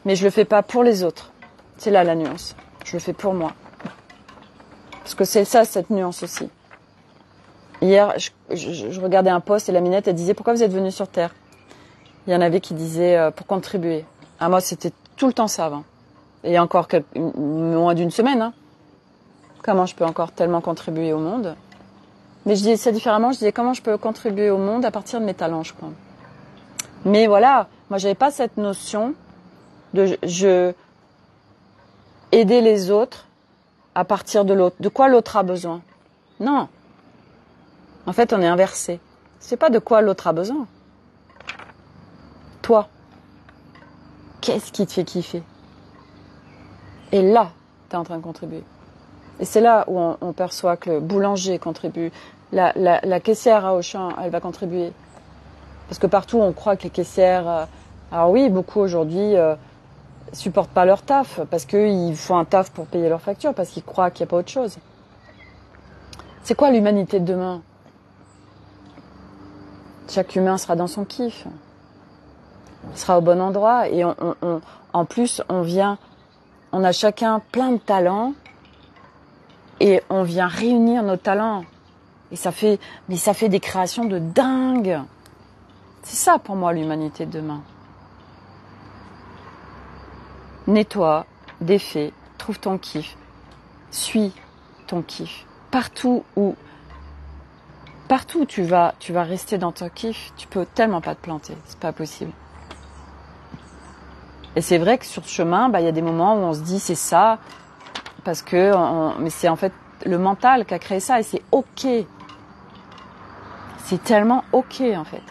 Mais je le fais pas pour les autres. C'est là la nuance. Je le fais pour moi. Parce que c'est ça, cette nuance aussi. Hier, je regardais un post et la minette, elle disait « Pourquoi vous êtes venu sur Terre ?» Il y en avait qui disaient « Pour contribuer ». Ah, moi, c'était tout le temps ça avant. Et il y a encore moins d'une semaine. Hein. Comment je peux encore tellement contribuer au monde ? Mais je disais ça différemment. Je disais « Comment je peux contribuer au monde à partir de mes talents, je crois ?» Mais voilà, moi, j'avais pas cette notion de aider les autres à partir de l'autre. De quoi l'autre a besoin? Non. En fait, on est inversé. C'est pas de quoi l'autre a besoin. Toi, qu'est-ce qui te fait kiffer? Et là, tu es en train de contribuer. Et c'est là où on perçoit que le boulanger contribue, la caissière à Auchan, elle va contribuer. Parce que partout, on croit que les caissières... alors oui, beaucoup aujourd'hui supportent pas leur taf, parce qu'ils font un taf pour payer leurs factures, parce qu'ils croient qu'il n'y a pas autre chose. C'est quoi l'humanité de demain? Chaque humain sera dans son kiff. Il sera au bon endroit. Et en plus, on a chacun plein de talents. Et on vient réunir nos talents. Et ça fait des créations de dingue. C'est ça pour moi l'humanité de demain. Nettoie, défais, trouve ton kiff. Suis ton kiff. Partout où tu vas rester dans ton kiff, tu peux tellement pas te planter. C'est pas possible. Et c'est vrai que sur ce chemin, il y a des moments où on se dit c'est ça, parce que mais c'est en fait le mental qui a créé ça et c'est ok. C'est tellement ok en fait.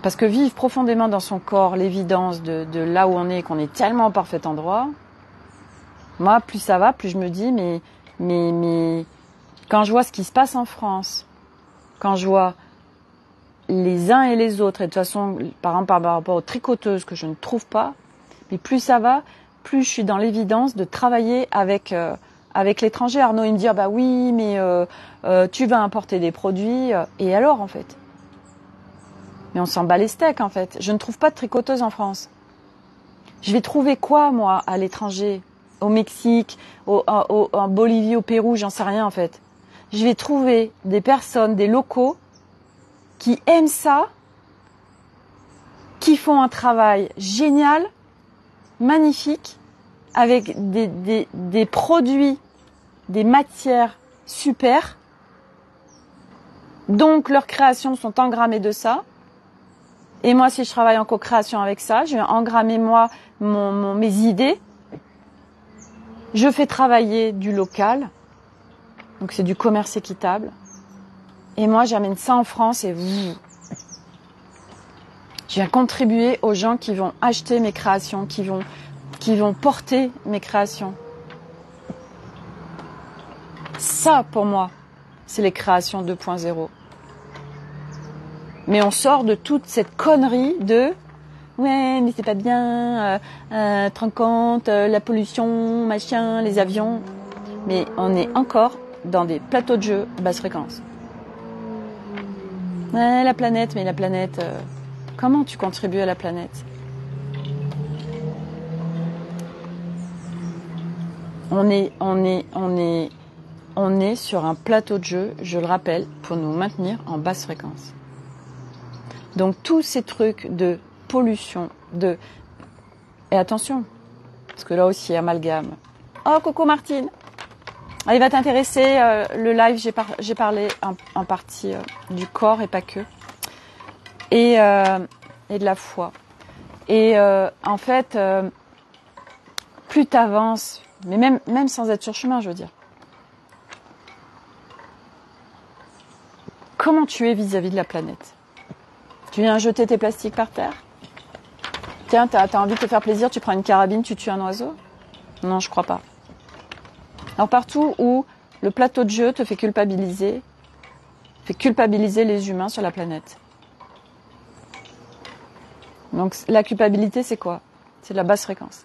Parce que vivre profondément dans son corps l'évidence de là où on est, qu'on est tellement au parfait endroit, moi plus ça va, plus je me dis mais quand je vois ce qui se passe en France, quand je vois les uns et les autres, et de toute façon, par exemple par rapport aux tricoteuses que je ne trouve pas, mais plus ça va, plus je suis dans l'évidence de travailler avec l'étranger. Arnaud, il me dit, bah oui, mais tu vas importer des produits, et alors en fait? Mais on s'en bat les steaks en fait. Je ne trouve pas de tricoteuses en France. Je vais trouver quoi moi à l'étranger? Au Mexique, en Bolivie, au Pérou, j'en sais rien en fait. Je vais trouver des personnes, des locaux qui aiment ça, qui font un travail génial, magnifique, avec des produits, des matières super. Donc leurs créations sont engrammées de ça. Et moi, si je travaille en co-création avec ça, je vais engrammer moi mes idées. Je fais travailler du local. Donc c'est du commerce équitable. Et moi, j'amène ça en France et je viens contribuer aux gens qui vont acheter mes créations, qui vont porter mes créations. Ça, pour moi, c'est les créations 2.0. Mais on sort de toute cette connerie de « ouais, mais c'est pas bien, te rends compte, la pollution, machin, les avions. » Mais on est encore dans des plateaux de jeu basse fréquence. Ouais, la planète, mais la planète... comment tu contribues à la planète? On est sur un plateau de jeu, je le rappelle, pour nous maintenir en basse fréquence. Donc tous ces trucs de pollution, et attention, parce que là aussi amalgame. Oh coucou Martine, il va t'intéresser le live. J'ai parlé en partie du corps et pas que, et de la foi. Et en fait, plus t'avances, mais même sans être sur chemin, je veux dire. Comment tu es vis-à-vis de la planète? Tu viens jeter tes plastiques par terre? Tiens, t'as envie de te faire plaisir, tu prends une carabine, tu tues un oiseau? Non, je crois pas. Alors partout où le plateau de jeu te fait culpabiliser les humains sur la planète. Donc la culpabilité, c'est quoi? C'est de la basse fréquence.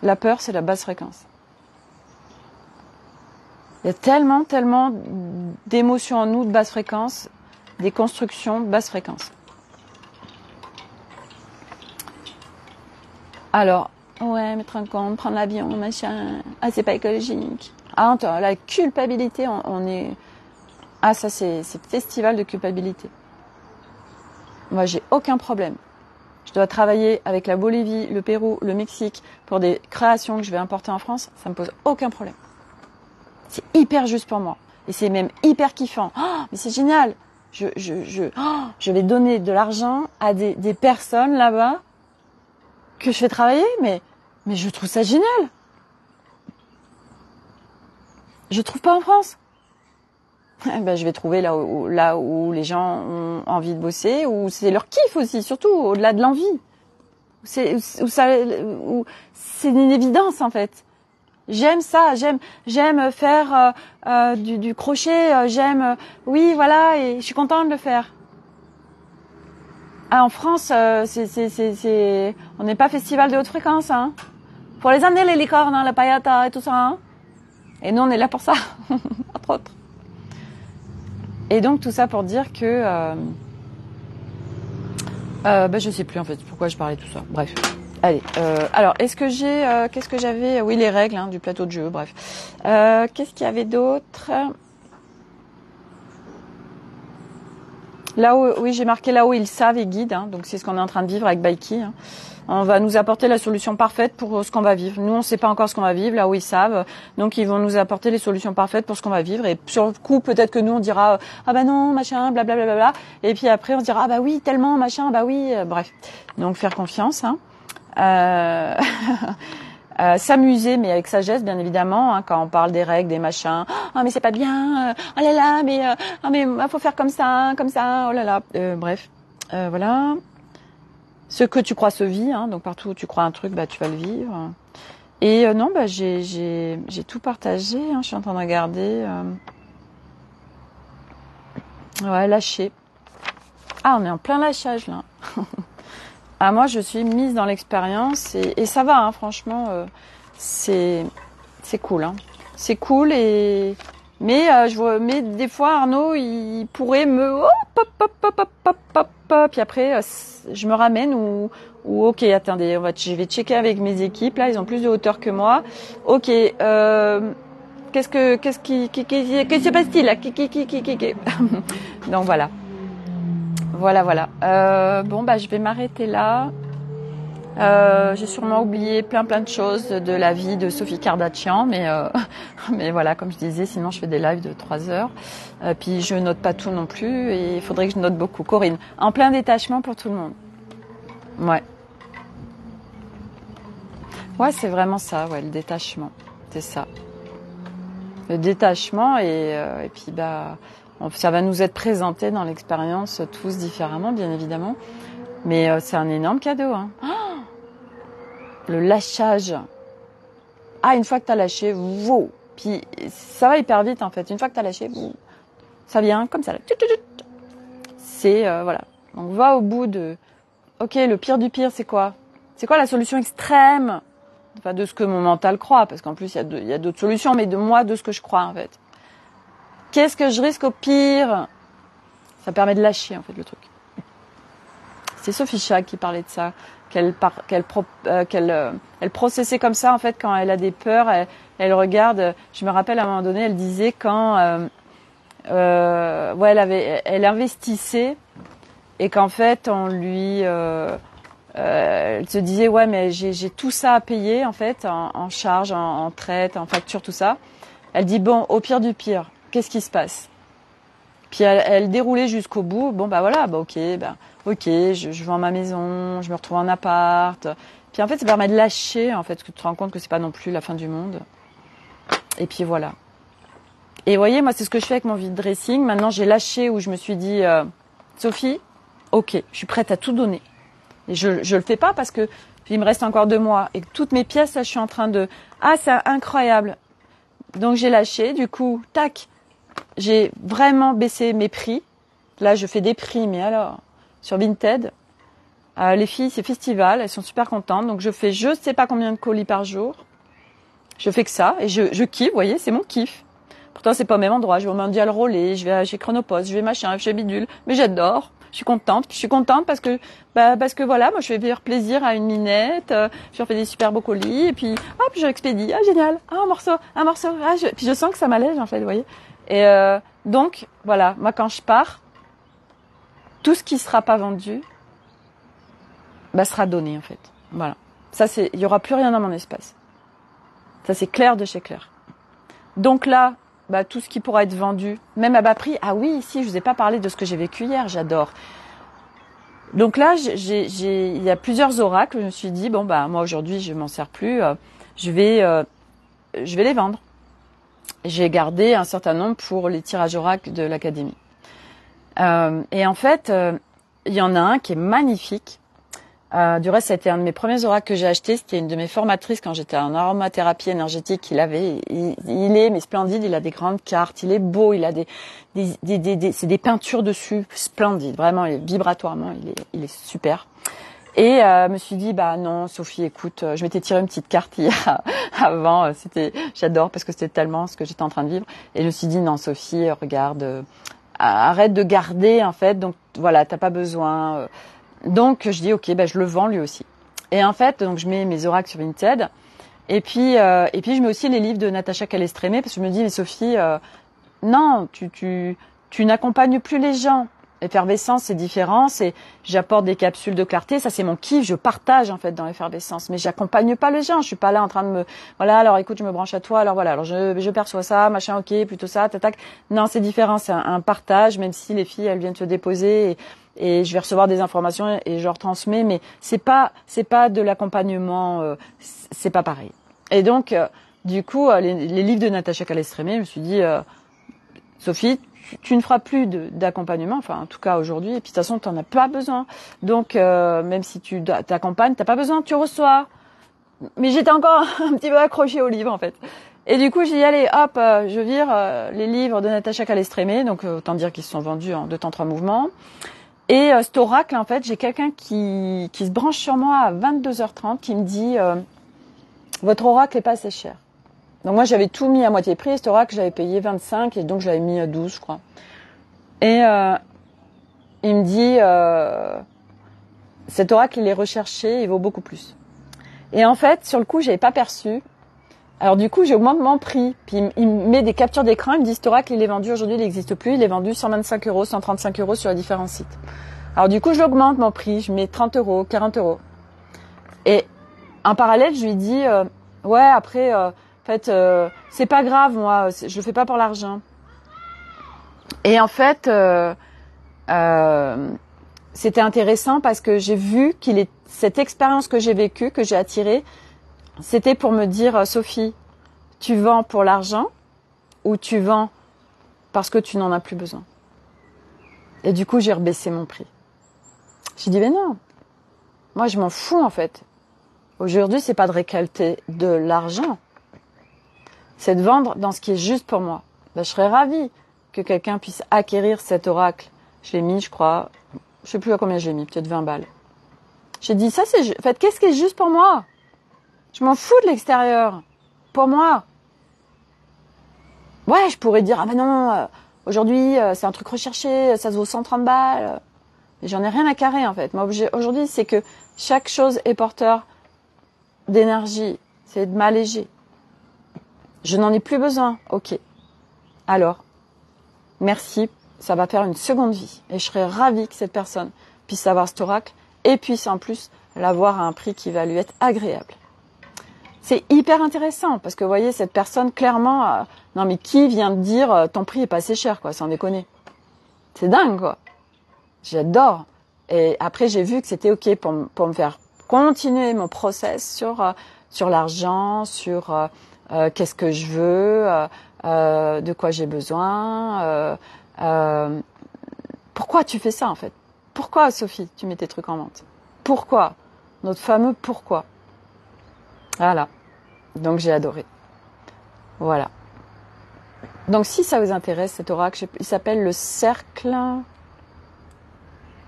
La peur, c'est de la basse fréquence. Il y a tellement d'émotions en nous de basse fréquence, des constructions de basse fréquence. Alors, ouais, mais te rends compte, prendre l'avion, machin, ah, c'est pas écologique. Ah, la culpabilité, on est... Ah, ça, c'est festival de culpabilité. Moi, j'ai aucun problème. Je dois travailler avec la Bolivie, le Pérou, le Mexique pour des créations que je vais importer en France, ça me pose aucun problème. C'est hyper juste pour moi. Et c'est même hyper kiffant. Oh, mais c'est génial. Je vais donner de l'argent à des personnes là-bas que je fais travailler, mais je trouve ça génial. Je trouve pas en France. Ben, je vais trouver là où les gens ont envie de bosser, où c'est leur kiff aussi, surtout au-delà de l'envie. C'est une évidence en fait. J'aime ça, j'aime faire du crochet, oui voilà, et je suis contente de le faire. Ah, en France, on n'est pas festival de haute fréquence, hein. Pour les amener les licornes, hein, la paillata et tout ça, hein. Et nous on est là pour ça, entre autres. Et donc tout ça pour dire que je sais plus en fait pourquoi je parlais de tout ça. Bref. Allez. Alors est-ce que qu'est-ce que j'avais? Oui, les règles hein, du plateau de jeu. Bref. Qu'est-ce qu'il y avait d'autre? Là où, oui, j'ai marqué là où ils savent et guident. Hein, donc c'est ce qu'on est en train de vivre avec Baiki. Hein. On va nous apporter la solution parfaite pour ce qu'on va vivre. Nous, on ne sait pas encore ce qu'on va vivre, là où ils savent. Donc, ils vont nous apporter les solutions parfaites pour ce qu'on va vivre. Et sur le coup, peut-être que nous, on dira « Ah bah non, machin, blablabla. Bla, bla. » Et puis après, on se dira « Ah bah oui, tellement, machin, bah oui. » Bref. Donc, faire confiance. Hein. S'amuser, mais avec sagesse, bien évidemment, hein, quand on parle des règles, des machins. « Ah, mais c'est pas bien. Oh là là, mais faut faire comme ça, oh là là. » Bref. Voilà. Ce que tu crois se vit, hein, donc partout où tu crois un truc, bah tu vas le vivre. Et non, bah j'ai tout partagé. Hein, je suis en train de regarder. Ouais, lâcher. Ah, on est en plein lâchage là. Ah, moi, je suis mise dans l'expérience et ça va, hein, franchement, c'est cool. Hein. C'est cool mais mais des fois Arnaud, il pourrait me puis après je me ramène ou ok, attendez, je vais checker avec mes équipes là, ils ont plus de hauteur que moi. Ok, qu'est-ce qui se passe-t-il là? Donc voilà. Voilà. Bon bah je vais m'arrêter là. J'ai sûrement oublié plein de choses de la vie de Sophie Kardashian, mais voilà, comme je disais, sinon je fais des lives de 3 heures. Puis je note pas tout non plus, et il faudrait que je note beaucoup. Corinne, en plein détachement pour tout le monde. Ouais, c'est vraiment ça, ouais, le détachement, c'est ça. Le détachement et puis bah, ça va nous être présenté dans l'expérience tous différemment, bien évidemment. Mais c'est un énorme cadeau, hein. Le lâchage. Ah, une fois que t'as lâché, wow. Puis ça va hyper vite en fait. Une fois que t'as lâché, wow, ça vient comme ça. Là. C'est voilà. Donc va au bout de. Ok, le pire du pire, c'est quoi? C'est quoi la solution extrême? Enfin, de ce que mon mental croit, parce qu'en plus il y a d'autres solutions, mais de ce que je crois en fait. Qu'est-ce que je risque au pire? Ça permet de lâcher en fait le truc. C'est Sophie Chag qui parlait de ça, qu'elle processait comme ça en fait quand elle a des peurs, elle regarde. Je me rappelle à un moment donné, elle disait quand elle investissait et qu'en fait on lui elle se disait ouais mais j'ai tout ça à payer en fait en charge, en traite, en facture, tout ça. Elle dit bon, au pire du pire, qu'est-ce qui se passe? Puis elle déroulait jusqu'au bout. Bon bah voilà, bah ok, je vends ma maison, je me retrouve en appart. Puis en fait, ça permet de lâcher en fait, parce que tu te rends compte que c'est pas non plus la fin du monde. Et puis voilà. Et vous voyez, moi c'est ce que je fais avec mon vide dressing. Maintenant j'ai lâché où je me suis dit Sophie, ok, je suis prête à tout donner. Et je le fais pas parce que il me reste encore 2 mois et que toutes mes pièces là, je suis en train de c'est incroyable. Donc j'ai lâché. Du coup, tac. J'ai vraiment baissé mes prix. Là, je fais des prix, mais alors, sur Vinted, les filles, c'est festival, elles sont super contentes. Donc, je fais je sais pas combien de colis par jour. Je fais que ça et je kiffe, vous voyez, c'est mon kiff. Pourtant, c'est pas au même endroit. Je vais au Mondial Relais, je vais chez Chronopost, je vais machin, chez Bidule. Mais j'adore. Je suis contente. Puis je suis contente parce que voilà, moi, je vais faire plaisir à une minette. Je leur fais des super beaux colis et puis, hop, je l'expédie. Ah, génial. Ah, un morceau. Puis je sens que ça m'allège, en fait, vous voyez. Et donc, voilà, moi quand je pars, tout ce qui sera pas vendu, sera donné en fait. Voilà. Ça il y aura plus rien dans mon espace. Ça c'est clair de chez clair. Donc là, tout ce qui pourra être vendu, même à bas prix. Ah oui, ici je vous ai pas parlé de ce que j'ai vécu hier, j'adore. Donc là, il y a plusieurs oracles. Je me suis dit bon moi aujourd'hui je m'en sers plus. Je vais les vendre. j'ai gardé un certain nombre pour les tirages oracle de l'académie. Et en fait, il y en a un qui est magnifique. Du reste, ça a été un de mes premiers oracles que j'ai acheté. C'était une de mes formatrices quand j'étais en aromathérapie énergétique. Il est mais splendide. Il a des grandes cartes. Il est beau. Il a c'est des peintures dessus splendides. Vraiment, vibratoirement, il est super. Et je me suis dit, bah non, Sophie, écoute, je m'étais tiré une petite carte hier avant. J'adore parce que c'était tellement ce que j'étais en train de vivre. Et je me suis dit, non, Sophie, regarde, arrête de garder en fait. Donc voilà, t'as pas besoin. Donc je dis ok, je le vends lui aussi. Et en fait, donc je mets mes oracles sur Vinted. Et puis je mets aussi les livres de Natacha Calestrémé parce que je me dis mais Sophie, non, tu n'accompagnes plus les gens. Effervescence, c'est différent. J'apporte des capsules de clarté. Ça, c'est mon kiff. Je partage, en fait, dans l'effervescence. Mais j'accompagne pas les gens. Je suis pas là en train de alors écoute, je me branche à toi. Alors voilà, alors je perçois ça, machin, ok, plutôt ça, tac. Non, c'est différent. C'est un partage, même si les filles, elles viennent se déposer et je vais recevoir des informations et je leur transmets. Mais c'est pas de l'accompagnement. C'est pas pareil. Et donc, du coup, les livres de Natacha Calestrémé, je me suis dit, Sophie, tu ne feras plus d'accompagnement, enfin en tout cas aujourd'hui, et puis de toute façon tu n'en as pas besoin. Donc même si tu t'accompagnes, tu n'as pas besoin, tu reçois. Mais j'étais encore un petit peu accrochée au livre en fait. Et du coup j'ai dit allez hop, je vire les livres de Natacha Calestrémé, donc autant dire qu'ils se sont vendus en 2 temps 3 mouvements. Et cet oracle en fait, j'ai quelqu'un qui se branche sur moi à 22h30 qui me dit votre oracle est pas assez cher. Donc moi j'avais tout mis à moitié prix, cet oracle j'avais payé 25 et donc je l'avais mis à 12 je crois. Et il me dit cet oracle il est recherché, il vaut beaucoup plus. Et en fait sur le coup j'avais pas perçu. Alors du coup j'augmente mon prix, puis il me met des captures d'écran, il me dit cet oracle il est vendu aujourd'hui, il n'existe plus, il est vendu 125 €, 135 € sur les différents sites. Alors du coup j'augmente mon prix, je mets 30 €, 40 €. Et en parallèle je lui dis ouais après en fait, c'est pas grave, moi, je le fais pas pour l'argent. Et en fait, c'était intéressant parce que j'ai vu cette expérience que j'ai vécue, que j'ai attirée, c'était pour me dire, Sophie, tu vends pour l'argent ou tu vends parce que tu n'en as plus besoin. Et du coup, j'ai rebaissé mon prix. J'ai dit, mais non, moi je m'en fous en fait. Aujourd'hui, c'est pas de récolter de l'argent. C'est de vendre dans ce qui est juste pour moi. Je serais ravie que quelqu'un puisse acquérir cet oracle. Je l'ai mis, je crois, je sais plus à combien je l'ai mis, peut-être 20 balles. J'ai dit, ça c'est, en fait, qu'est-ce qui est juste pour moi? Je m'en fous de l'extérieur. Pour moi. Ouais, je pourrais dire, ah ben non, aujourd'hui, c'est un truc recherché, ça se vaut 130 balles. Mais j'en ai rien à carrer, en fait. Moi, aujourd'hui, c'est que chaque chose est porteur d'énergie. C'est de m'alléger. Je n'en ai plus besoin. Ok. Alors, merci. Ça va faire une seconde vie. Et je serais ravie que cette personne puisse avoir cet oracle et puisse en plus l'avoir à un prix qui va lui être agréable. C'est hyper intéressant parce que vous voyez, cette personne, clairement, non mais qui vient de dire ton prix est pas assez cher, quoi, sans déconner. C'est dingue, quoi. J'adore. Et après, j'ai vu que c'était ok pour me faire continuer mon process sur l'argent, sur qu'est-ce que je veux, de quoi j'ai besoin. Pourquoi tu fais ça, en fait? Pourquoi, Sophie, tu mets tes trucs en vente? Pourquoi? Notre fameux pourquoi. Voilà. Donc, j'ai adoré. Voilà. Donc, si ça vous intéresse, cet oracle, il s'appelle le cercle...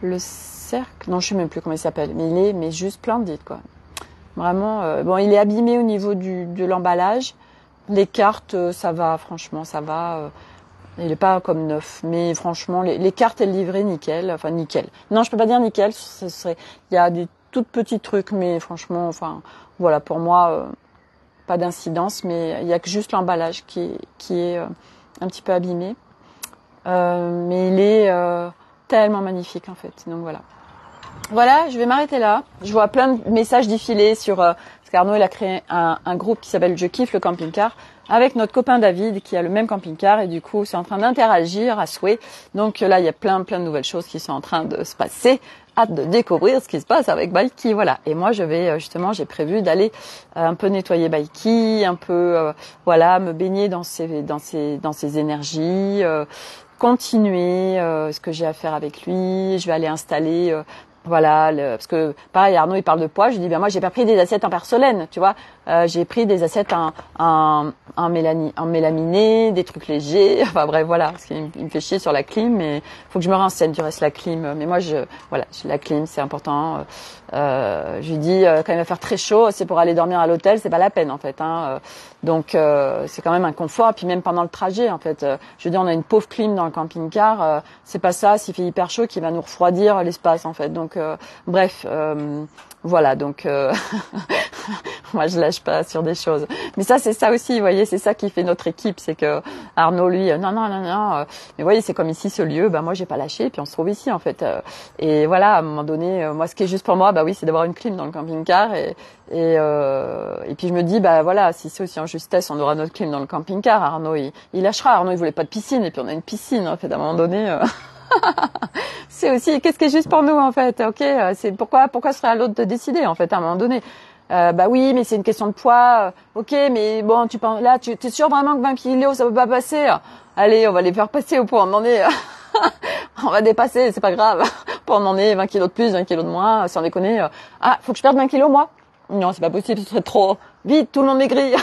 Le cercle... Non, je sais même plus comment il s'appelle. Mais il est juste splendide, quoi. Vraiment... bon, il est abîmé au niveau de l'emballage. Les cartes, ça va, franchement, ça va... il n'est pas comme neuf. Mais franchement, les cartes et le livret, nickel. Enfin, nickel. Non, je peux pas dire nickel. Il y a des tout petits trucs, mais franchement, enfin... Voilà, pour moi... pas d'incidence, mais il y a que juste l'emballage qui est un petit peu abîmé. Mais il est tellement magnifique en fait. Donc voilà. Voilà, je vais m'arrêter là. Je vois plein de messages défiler sur parce qu'Arnaud il a créé un groupe qui s'appelle Je kiffe le camping-car. avec notre copain David qui a le même camping-car et du coup c'est en train d'interagir à souhait. Donc là il y a plein de nouvelles choses qui sont en train de se passer. Hâte de découvrir ce qui se passe avec Baiki, voilà. Et moi je vais justement, j'ai prévu d'aller un peu nettoyer Baiki, un peu voilà, me baigner dans ses énergies, continuer ce que j'ai à faire avec lui. Je vais aller installer voilà, parce que pareil, Arnaud il parle de poids, je dis bien moi j'ai pas pris des assiettes en porcelaine, tu vois, j'ai pris des assiettes en mélaminé, des trucs légers, enfin bref voilà, parce qu'il me fait chier sur la clim, mais faut que je me renseigne, tu restes la clim, mais moi voilà, la clim c'est important. Je lui dis quand il va faire très chaud, c'est pour aller dormir à l'hôtel, c'est pas la peine en fait, hein. Donc c'est quand même un confort, et puis même pendant le trajet en fait, je dis on a une pauvre clim dans le camping-car, c'est pas ça, s'il fait hyper chaud qui va nous refroidir l'espace en fait. Donc bref, voilà, donc moi je lâche pas sur des choses. Mais ça c'est ça aussi, vous voyez, c'est ça qui fait notre équipe, c'est que Arnaud lui non, mais vous voyez, c'est comme ici ce lieu, moi j'ai pas lâché, puis on se trouve ici en fait. Et voilà, à un moment donné, moi ce qui est juste pour moi, oui, c'est d'avoir une clim dans le camping-car et puis je me dis voilà, si c'est aussi en justesse, on aura notre clim dans le camping-car. Arnaud il lâchera. Arnaud il voulait pas de piscine et puis on a une piscine en fait à un moment donné. C'est aussi qu'est-ce qui est juste pour nous en fait. Ok, c'est pourquoi ce serait à l'autre de décider en fait à un moment donné. Oui, mais c'est une question de poids. Ok, mais bon, tu penses là, tu t'es sûr vraiment que 20 kilos ça peut pas passer? Allez, on va les faire passer au point. On en est, on va dépasser, c'est pas grave. Pour on en est 20 kilos de plus, 20 kilos de moins, sans déconner. Faut que je perde 20 kilos moi? Non, c'est pas possible, ce serait trop. Vite, tout le monde maigrit.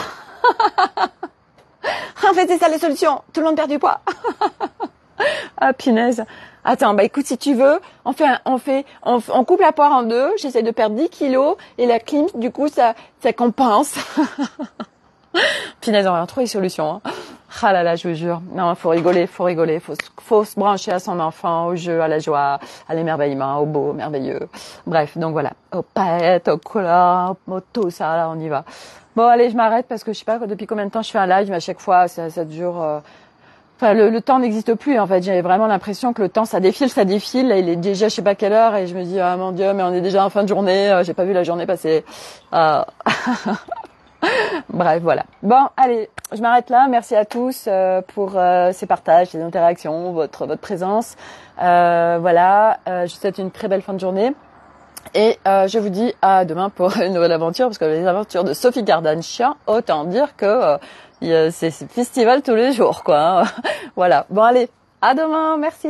En fait, c'est ça la solution. Tout le monde perd du poids. Ah, punaise. Attends, écoute, si tu veux, on coupe la poire en deux, j'essaie de perdre 10 kilos, et la clim, du coup, ça compense. Punaise, on va trouver une solution, hein. Ah là là, je vous jure. Non, faut rigoler. Faut se brancher à son enfant, au jeu, à la joie, à l'émerveillement, au beau, merveilleux. Bref, donc voilà. Aux paillettes, aux couleurs, tout ça, là, on y va. Bon, allez, je m'arrête parce que je sais pas depuis combien de temps je fais un live, mais à chaque fois, ça dure, enfin, le temps n'existe plus, en fait. J'ai vraiment l'impression que le temps, ça défile. Là, il est déjà, je sais pas quelle heure, et je me dis, ah, mon Dieu, mais on est déjà en fin de journée, j'ai pas vu la journée passer. Bref, voilà. Bon, allez, je m'arrête là. Merci à tous pour ces partages, ces interactions, votre présence. Voilà, je vous souhaite une très belle fin de journée. Et je vous dis à demain pour une nouvelle aventure, parce que les aventures de Sophie Kardashian, autant dire que c'est festival tous les jours, quoi. Hein. Voilà. Bon, allez, à demain. Merci.